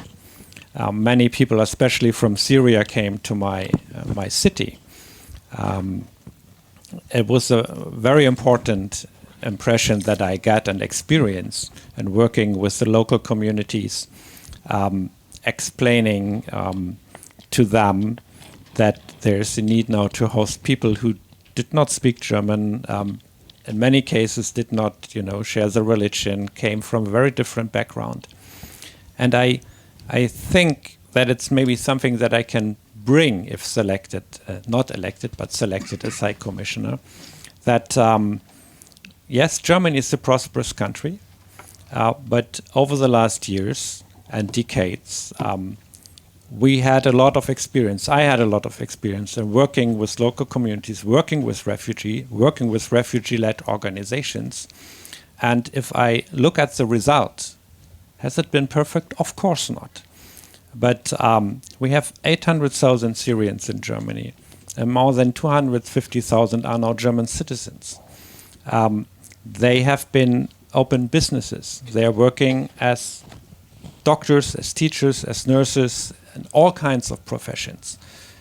Speaker 5: many people, especially from Syria, came to my city. it was a very important impression that I got and experienced in working with the local communities, explaining to them that there's a need now to host people who did not speak German, in many cases did not, share the religion, came from a very different background. And I think that it's maybe something that I can bring if selected, not elected, but selected as High Commissioner, that yes, Germany is a prosperous country, but over the last years and decades, we had a lot of experience. I had a lot of experience in working with local communities, working with refugee-led organizations. And if I look at the result, has it been perfect? Of course not. But we have 800,000 Syrians in Germany, and more than 250,000 are now German citizens. They have been open businesses. They are working as doctors, as teachers, as nurses, and all kinds of professions.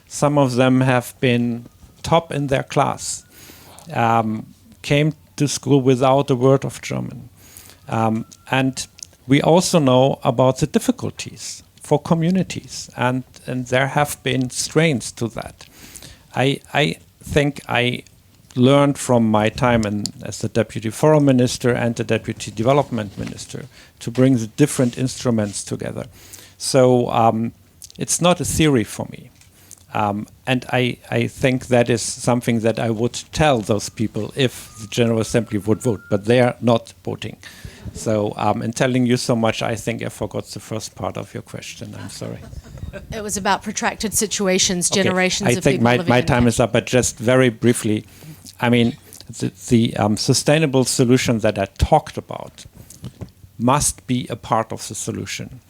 Speaker 5: Some of them have been top in their class, came to school without a word of German. And we also know about the difficulties for communities, and there have been strains to that. I think I learned from my time as the Deputy Foreign Minister and the Deputy Development Minister to bring the different instruments together. So it's not a theory for me. And I think that is something that I would tell those people if the General Assembly would vote, but they are not voting. So in telling you so much, I think I forgot the first part of your question. I'm sorry.
Speaker 3: It was about protracted situations, generations of people.
Speaker 5: I think my time is up, but just very briefly, I mean, the sustainable solution that I talked about must be a part of the solution.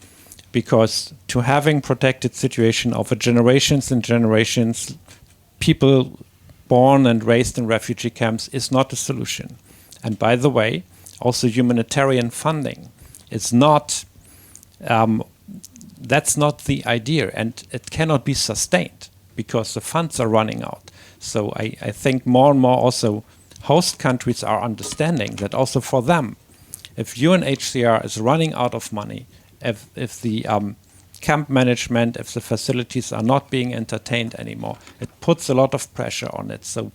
Speaker 5: Because to having protected situation over generations and generations, people born and raised in refugee camps is not a solution. And by the way, also humanitarian funding is not, that's not the idea, and it cannot be sustained because the funds are running out. So I think more and more also host countries are understanding that also for them, if UNHCR is running out of money, if the camp management, if the facilities are not being entertained anymore, it puts a lot of pressure on it. So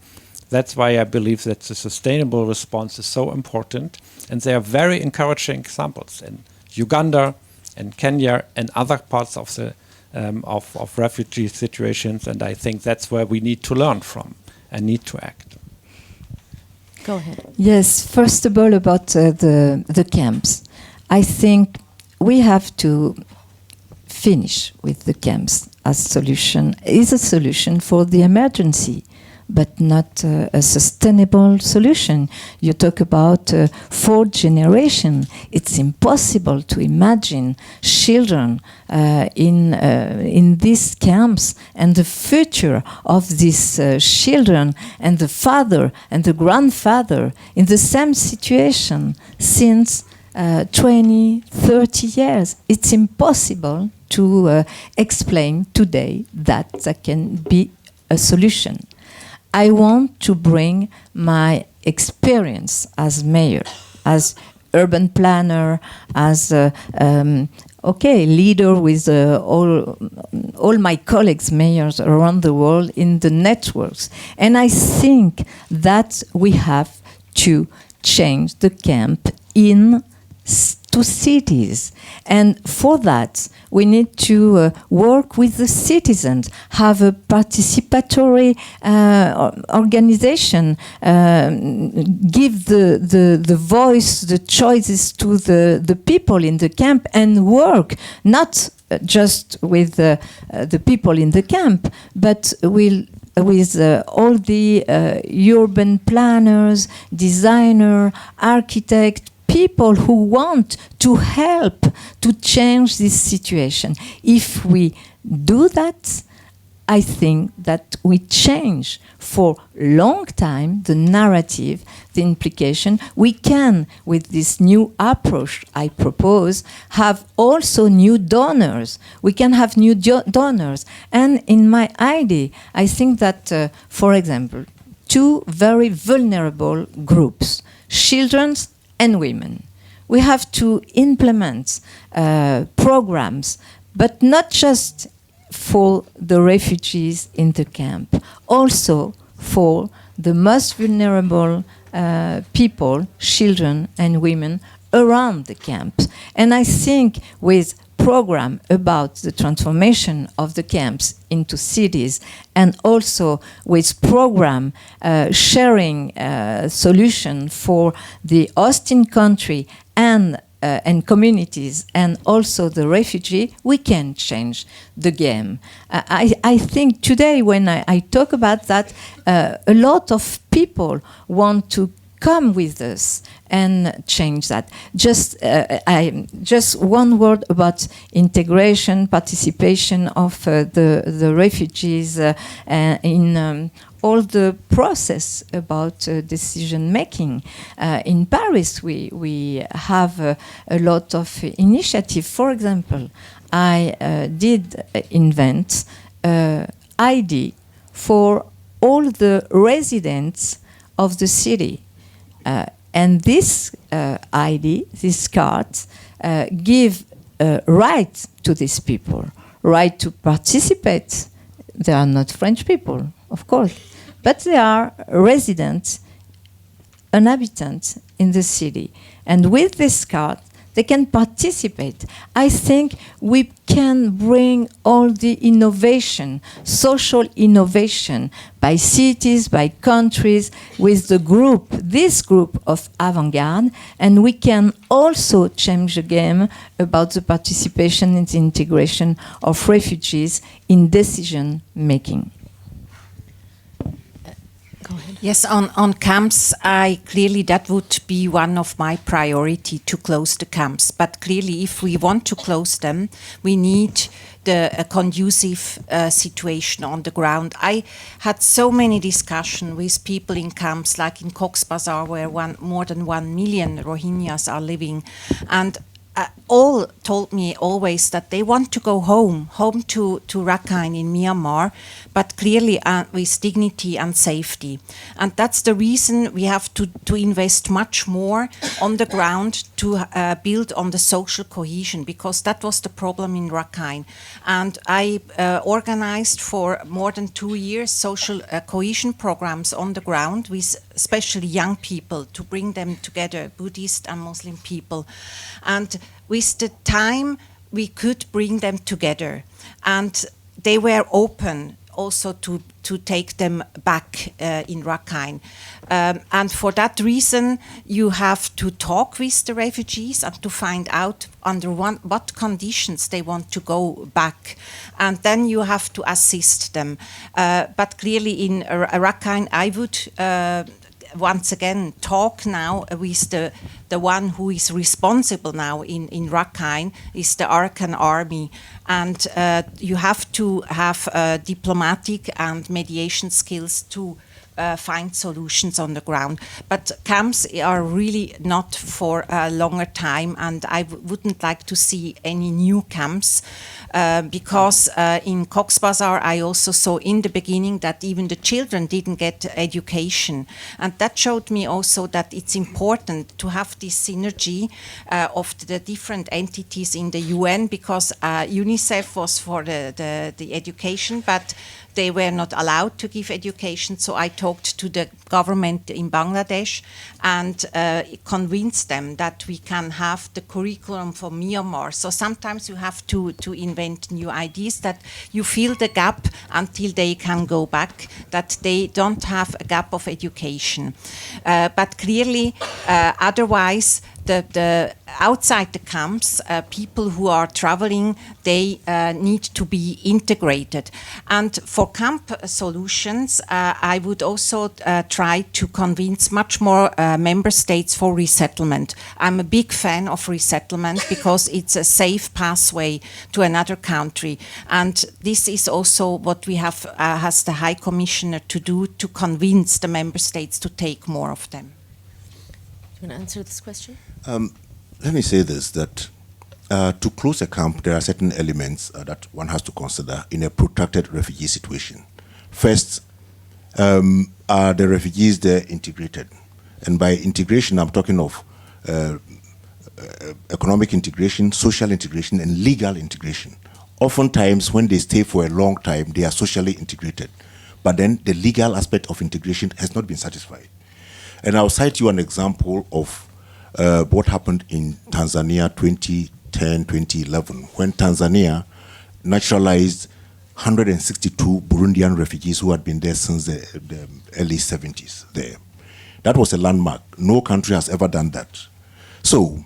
Speaker 5: that's why I believe that the sustainable response is so important. And there are very encouraging examples in Uganda and Kenya and other parts of the of refugee situations. And I think that's where we need to learn from and need to act.
Speaker 3: Go ahead.
Speaker 7: Yes, first of all about the camps. I think we have to finish with the camps as solution. Is a solution for the emergency, but not a sustainable solution. You talk about fourth generation. It's impossible to imagine children in these camps and the future of these children and the father and the grandfather in the same situation since 20, 30 years. It's impossible to explain today that there can be a solution. I want to bring my experience as mayor, as urban planner, as leader with all my colleagues, mayors around the world in the networks. And I think that we have to change the camp to cities. And for that, we need to work with the citizens, have a participatory organization, give the voice, the choices to the people in the camp, and work not just with the people in the camp, but with all the urban planners, designer, architect, people who want to help to change this situation. If we do that, I think that we change for a long time the narrative, the implication. We can, with this new approach I propose, have also new donors. We can have new donors. And in my idea, I think that, for example, two very vulnerable groups, children and women. We have to implement programs, but not just for the refugees in the camp, also for the most vulnerable people, children and women around the camps. And I think with program about the transformation of the camps into cities, and also with program sharing solution for the hosting country and communities, and also the refugee, we can change the game. I think today when I talk about that, a lot of people want to come with us and change that. Just one word about integration, participation of the refugees in all the process about decision making. In Paris, we have a lot of initiative. For example, I did invent ID for all the residents of the city. And this ID, this card, give right to these people, right to participate. They are not French people, of course, but they are residents, inhabitants in the city. And with this card, they can participate. I think we can bring all the innovation, social innovation, by cities, by countries, with the group, this group of avant-garde, and we can also change the game about the participation and the integration of refugees in decision making.
Speaker 6: Yes, on camps, clearly that would be one of my priority to close the camps. But clearly, if we want to close them, we need a conducive situation on the ground. I had so many discussions with people in camps, like in Cox's Bazar, where more than 1 million Rohingyas are living, and all told me always that they want to go home to Rakhine in Myanmar, but clearly with dignity and safety. And that's the reason we have to invest much more on the ground to build on the social cohesion, because that was the problem in Rakhine. And I organized for more than 2 years social cohesion programs on the ground with especially young people to bring them together, Buddhist and Muslim people. And with the time, we could bring them together. And they were open also to take them back in Rakhine. And for that reason, you have to talk with the refugees and to find out under what conditions they want to go back. And then you have to assist them. But clearly in Rakhine, I would once again talk now with the one who is responsible now in Rakhine, is the Arakan army. And you have to have diplomatic and mediation skills to find solutions on the ground. But camps are really not for a longer time, and I wouldn't like to see any new camps because in Cox's Bazar I also saw in the beginning that even the children didn't get education, and that showed me also that it's important to have this synergy of the different entities in the UN, because UNICEF was for the education, but they were not allowed to give education. So I talked to the government in Bangladesh and convinced them that we can have the curriculum for Myanmar. So sometimes you have to invent new ideas, that you fill the gap until they can go back, that they don't have a gap of education. But clearly, otherwise, the outside the camps, people who are traveling, they need to be integrated. And for camp solutions, I would also try to convince much more member states for resettlement. I'm a big fan of resettlement because it's a safe pathway to another country. And this is also what we have as the High Commissioner to do, to convince the member states to take more of them.
Speaker 3: Do you want to answer this question?
Speaker 4: Let me say this, that to close a camp, there are certain elements that one has to consider in a protracted refugee situation. First, are the refugees there integrated? And by integration, I'm talking of economic integration, social integration, and legal integration. Oftentimes, when they stay for a long time, they are socially integrated. But then the legal aspect of integration has not been satisfied. And I'll cite you an example of what happened in Tanzania 2010, 2011, when Tanzania naturalized 162 Burundian refugees who had been there since the early 70s there. That was a landmark. No country has ever done that. So,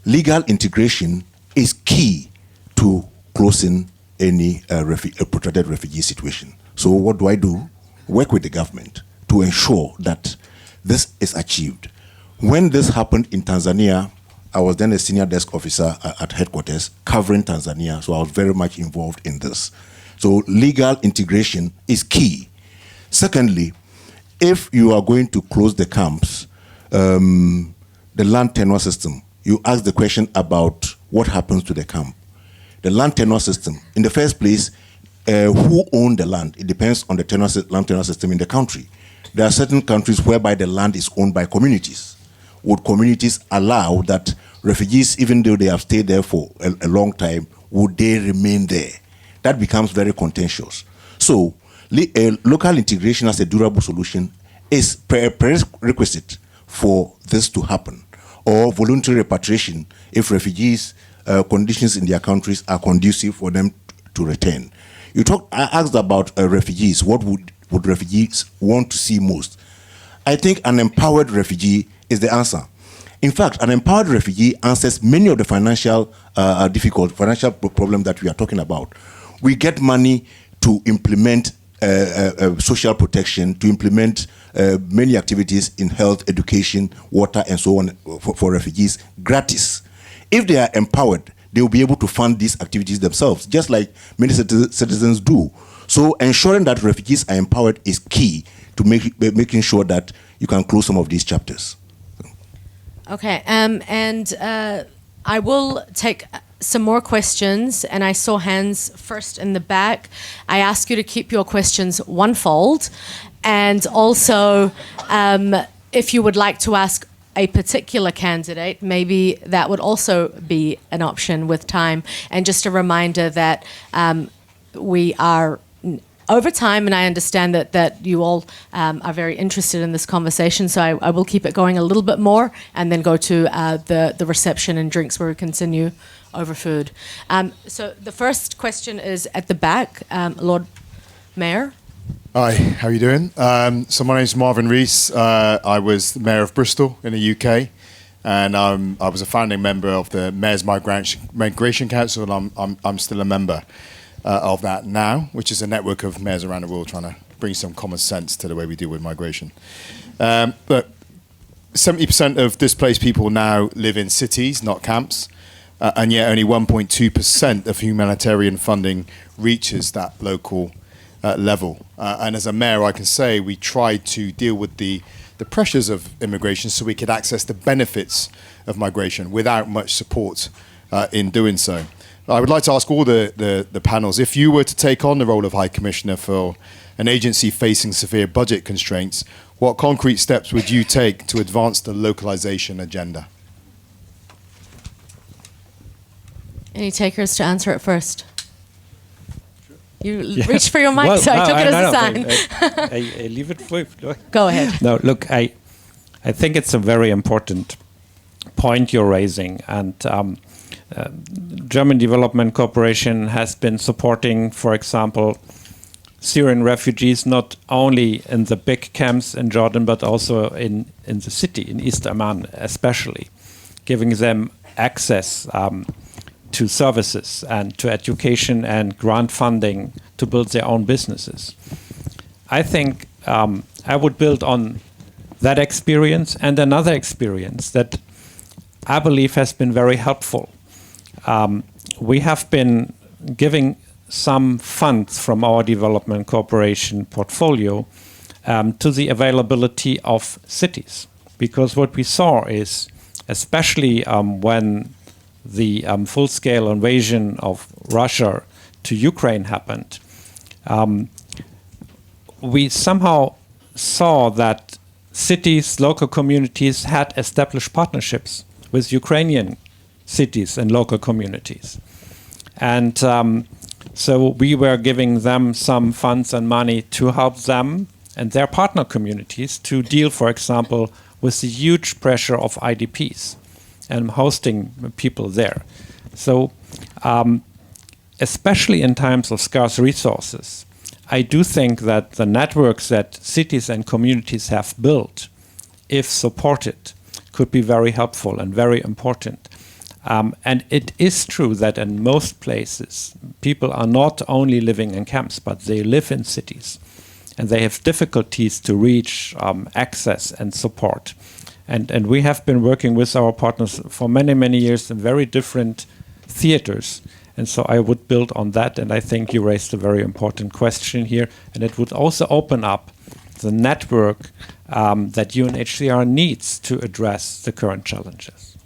Speaker 4: legal integration is key to closing any protracted refugee situation. So what do? Work with the government to ensure that this is achieved. When this happened in Tanzania, I was then a senior desk officer at headquarters covering Tanzania, so I was very much involved in this. So legal integration is key. Secondly, if you are going to close the camps, the land tenure system, you ask the question about what happens to the camp. The land tenure system, in the first place, who own the land? It depends on the land tenure system in the country. There are certain countries whereby the land is owned by communities. Would communities allow that refugees, even though they have stayed there for a long time, would they remain there? That becomes very contentious. So, local integration as a durable solution is prerequisite for this to happen, or voluntary repatriation if refugees' conditions in their countries are conducive for them to return. I asked about refugees. What would refugees want to see most? I think an empowered refugee is the answer. In fact, an empowered refugee answers many of the financial problems that we are talking about. We get money to implement social protection, to implement many activities in health, education, water, and so on for refugees, gratis. If they are empowered, they will be able to fund these activities themselves, just like many citizens do. So ensuring that refugees are empowered is key to making sure that you can close some of these chapters.
Speaker 3: Okay, I will take some more questions, and I saw hands first in the back. I ask you to keep your questions one-fold, and also if you would like to ask a particular candidate, maybe that would also be an option with time. And just a reminder that we are over time, and I understand that you all are very interested in this conversation, so I will keep it going a little bit more and then go to the reception and drinks where we continue over food. So the first question is at the back, Lord Mayor.
Speaker 9: Hi, how are you doing? So my name's Marvin Rees. I was the Mayor of Bristol in the UK, and I was a founding member of the Mayor's Migration Council, and I'm still a member of that now, which is a network of mayors around the world trying to bring some common sense to the way we deal with migration. But 70% of displaced people now live in cities, not camps, and yet only 1.2% of humanitarian funding reaches that local level. And as a mayor, I can say we tried to deal with the pressures of immigration so we could access the benefits of migration without much support in doing so. I would like to ask all the panels, if you were to take on the role of High Commissioner for an agency facing severe budget constraints, what concrete steps would you take to advance the localization agenda?
Speaker 3: Any takers to answer it first? You reached for your mic, so I took it as a sign.
Speaker 5: I leave it for you.
Speaker 3: Go ahead.
Speaker 5: No, look, I think it's a very important point you're raising, and German Development Corporation has been supporting, for example, Syrian refugees not only in the big camps in Jordan, but also in the city, in East Amman especially, giving them access to services and to education and grant funding to build their own businesses. I think I would build on that experience and another experience that I believe has been very helpful. We have been giving some funds from our development cooperation portfolio to the availability of cities. Because what we saw is, especially when the full-scale invasion of Russia to Ukraine happened, we somehow saw that cities, local communities had established partnerships with Ukrainian cities and local communities. And so we were giving them some funds and money to help them and their partner communities to deal, for example, with the huge pressure of IDPs and hosting people there. So especially in times of scarce resources, I do think that the networks that cities and communities have built, if supported, could be very helpful and very important. And it is true that in most places, people are not only living in camps, but they live in cities. And they have difficulties to reach access and support. And we have been working with our partners for many, many years in very different theaters. And so I would build on that. And I think you raised a very important question here. And it would also open up the network that UNHCR needs to address the current challenges.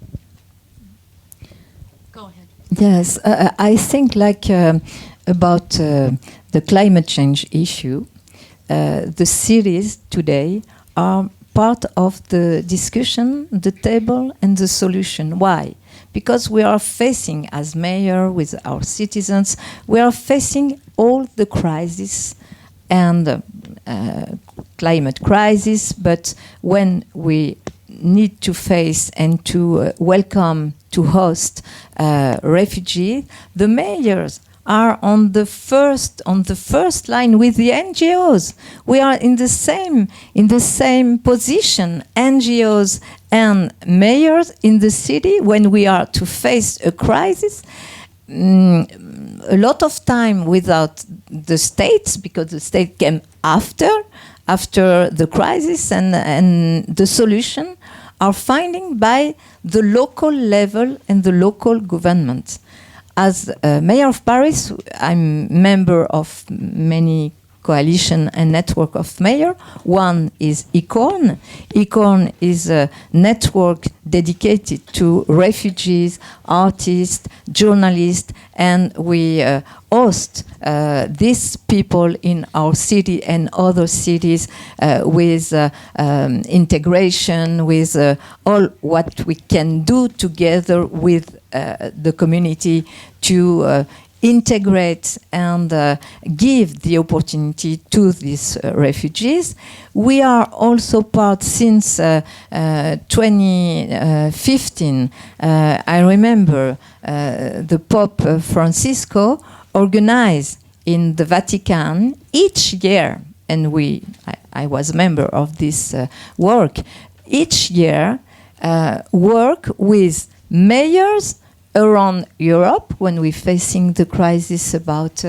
Speaker 3: Go ahead.
Speaker 7: Yes, I think about the climate change issue. The cities today are part of the discussion, the table, and the solution. Why? Because we are facing, as mayor with our citizens, we are facing all the crises and climate crisis, but when we need to face and to welcome, to host refugees, the mayors are on the first line with the NGOs. We are in the same position, NGOs and mayors in the city when we are to face a crisis. A lot of time without the states, because the state came after the crisis, and the solution are finding by the local level and the local government. As mayor of Paris, I'm member of many coalition and network of mayors. One is ICORN. ICORN is a network dedicated to refugees, artists, journalists, and we host these people in our city and other cities with integration, with all what we can do together with the community to integrate and give the opportunity to these refugees. We are also part since 2015. I remember the Pope Francisco organized in the Vatican each year, and I was a member of this work, each year work with mayors around Europe when we're facing the crisis about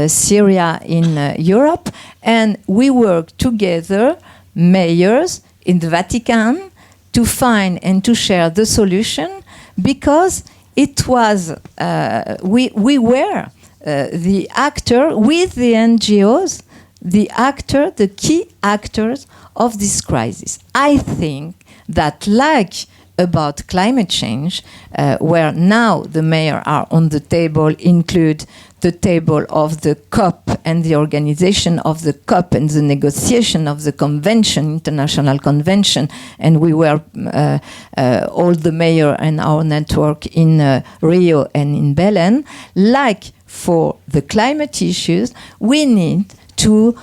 Speaker 7: Syria in Europe, and we work together, mayors in the Vatican, to find and to share the solution, because it was we were the actor with the NGOs, the key actors of this crisis. I think that about climate change, where now the mayors are on the table, include the table of the COP and the organization of the COP and the negotiation of the convention, international convention, and we were all the mayors and our network in Rio and in Belém. For the climate issues, we need to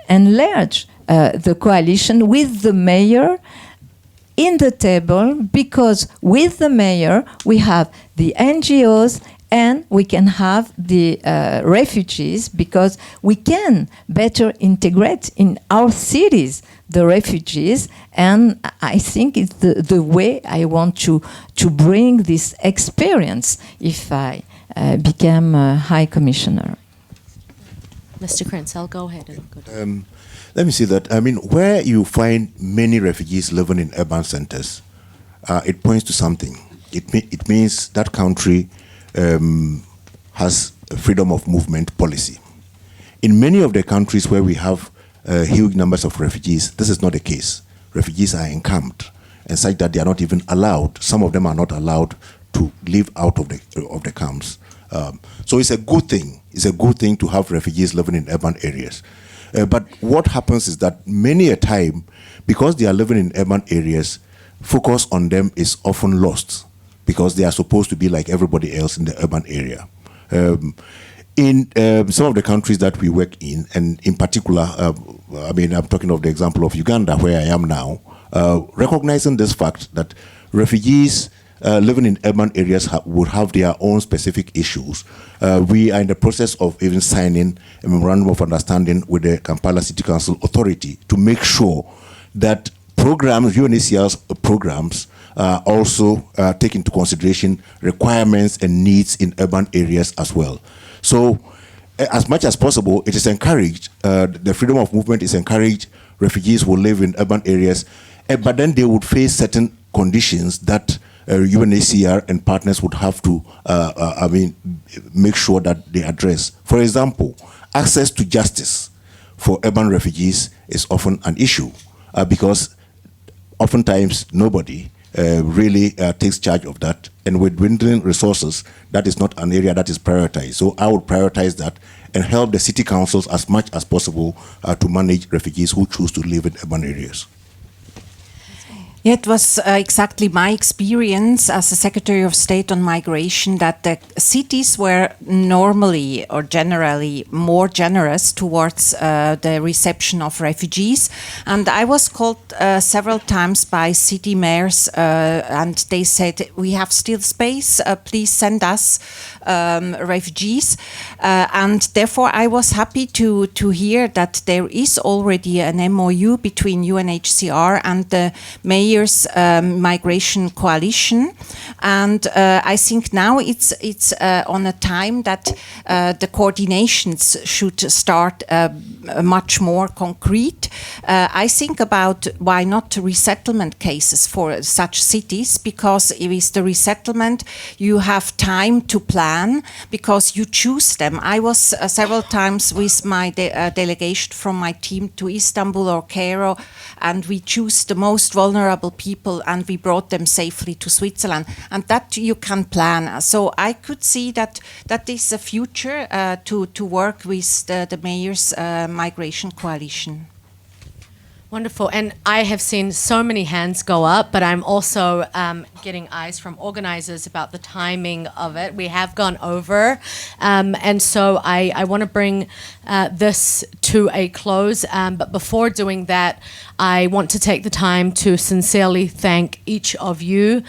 Speaker 7: enlarge the coalition with the mayor in the table, because with the mayor we have the NGOs and we can have the refugees, because we can better integrate in our cities the refugees. And I think it's the way I want to bring this experience if I become a High Commissioner.
Speaker 3: Mr. Krinsel, go ahead.
Speaker 4: Let me see that. I mean, where you find many refugees living in urban centers, it points to something. It means that country has a freedom of movement policy. In many of the countries where we have huge numbers of refugees, this is not the case. Refugees are encamped, and such that they are not even allowed. Some of them are not allowed to live out of the camps. So it's a good thing. It's a good thing to have refugees living in urban areas. But what happens is that many a time, because they are living in urban areas, focus on them is often lost because they are supposed to be like everybody else in the urban area. In some of the countries that we work in, and in particular, I mean, I'm talking of the example of Uganda, where I am now, recognizing this fact that refugees living in urban areas would have their own specific issues. We are in the process of even signing a memorandum of understanding with the Kampala City Council Authority to make sure that programs, UNHCR's programs, also take into consideration requirements and needs in urban areas as well. So, as much as possible, it is encouraged, the freedom of movement is encouraged, refugees will live in urban areas, but then they would face certain conditions that UNHCR and partners would have to, make sure that they address. For example, access to justice for urban refugees is often an issue because oftentimes nobody really takes charge of that. And with dwindling resources, that is not an area that is prioritized. So I would prioritize that and help the city councils as much as possible to manage refugees who choose to live in urban areas.
Speaker 6: Yeah, it was exactly my experience as a Secretary of State on Migration that the cities were normally or generally more generous towards the reception of refugees. And I was called several times by city mayors and they said, we have still space, please send us refugees. And therefore I was happy to hear that there is already an MOU between UNHCR and the mayor migration coalition, and I think now it's on a time that the coordinations should start much more concrete. I think about why not resettlement cases for such cities, because with the resettlement you have time to plan because you choose them. I was several times with my delegation from my team to Istanbul or Cairo, and we choose the most vulnerable people and we brought them safely to Switzerland, and that you can plan. So I could see that is a future to work with the mayor's migration coalition.
Speaker 3: Wonderful. And I have seen so many hands go up, but I'm also getting eyes from organizers about the timing of it. We have gone over. And so I want to bring this to a close. But before doing that, I want to take the time to sincerely thank each of you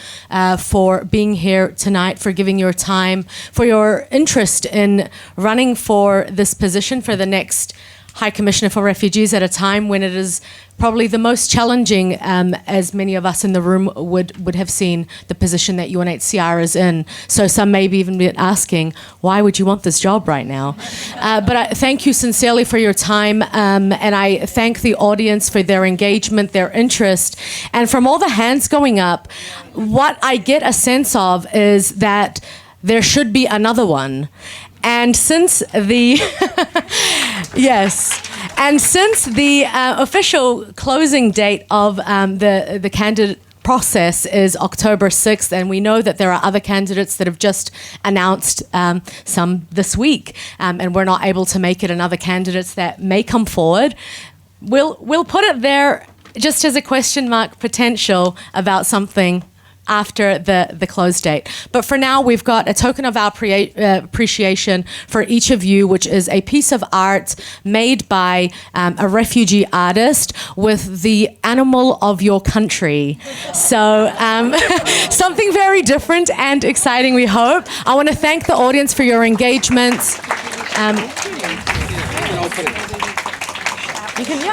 Speaker 3: for being here tonight, for giving your time, for your interest in running for this position for the next High Commissioner for Refugees at a time when it is probably the most challenging, as many of us in the room would have seen, the position that UNHCR is in. So some may be even be asking, why would you want this job right now? But I thank you sincerely for your time, and I thank the audience for their engagement, their interest. And from all the hands going up, what I get a sense of is that there should be another one. And since the official closing date of the candidate process is October 6th, and we know that there are other candidates that have just announced some this week, and we're not able to make it, and other candidates that may come forward. We'll put it there just as a question mark potential about something after the close date. But for now, we've got a token of our appreciation for each of you, which is a piece of art made by a refugee artist with the animal of your country. So something very different and exciting, we hope. I want to thank the audience for your engagement.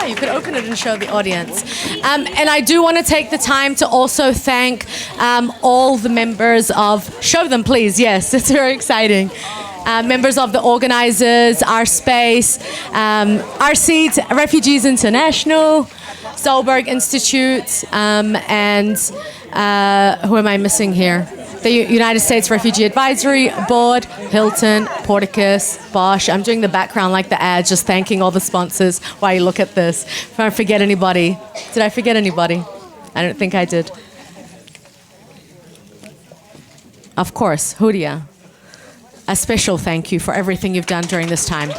Speaker 3: You could open it and show the audience. And I do want to take the time to also thank all the members of, show them please, yes, it's very exciting. Members of the organizers, Our Space, Our Seats, Refugees International, Zolberg Institute, and who am I missing here? The United States Refugee Advisory Board, Hilton, Porticus, Bosch. I'm doing the background like the ad, just thanking all the sponsors while you look at this. If I forget anybody. Did I forget anybody? I don't think I did. Of course, Hudia. A special thank you for everything you've done during this time.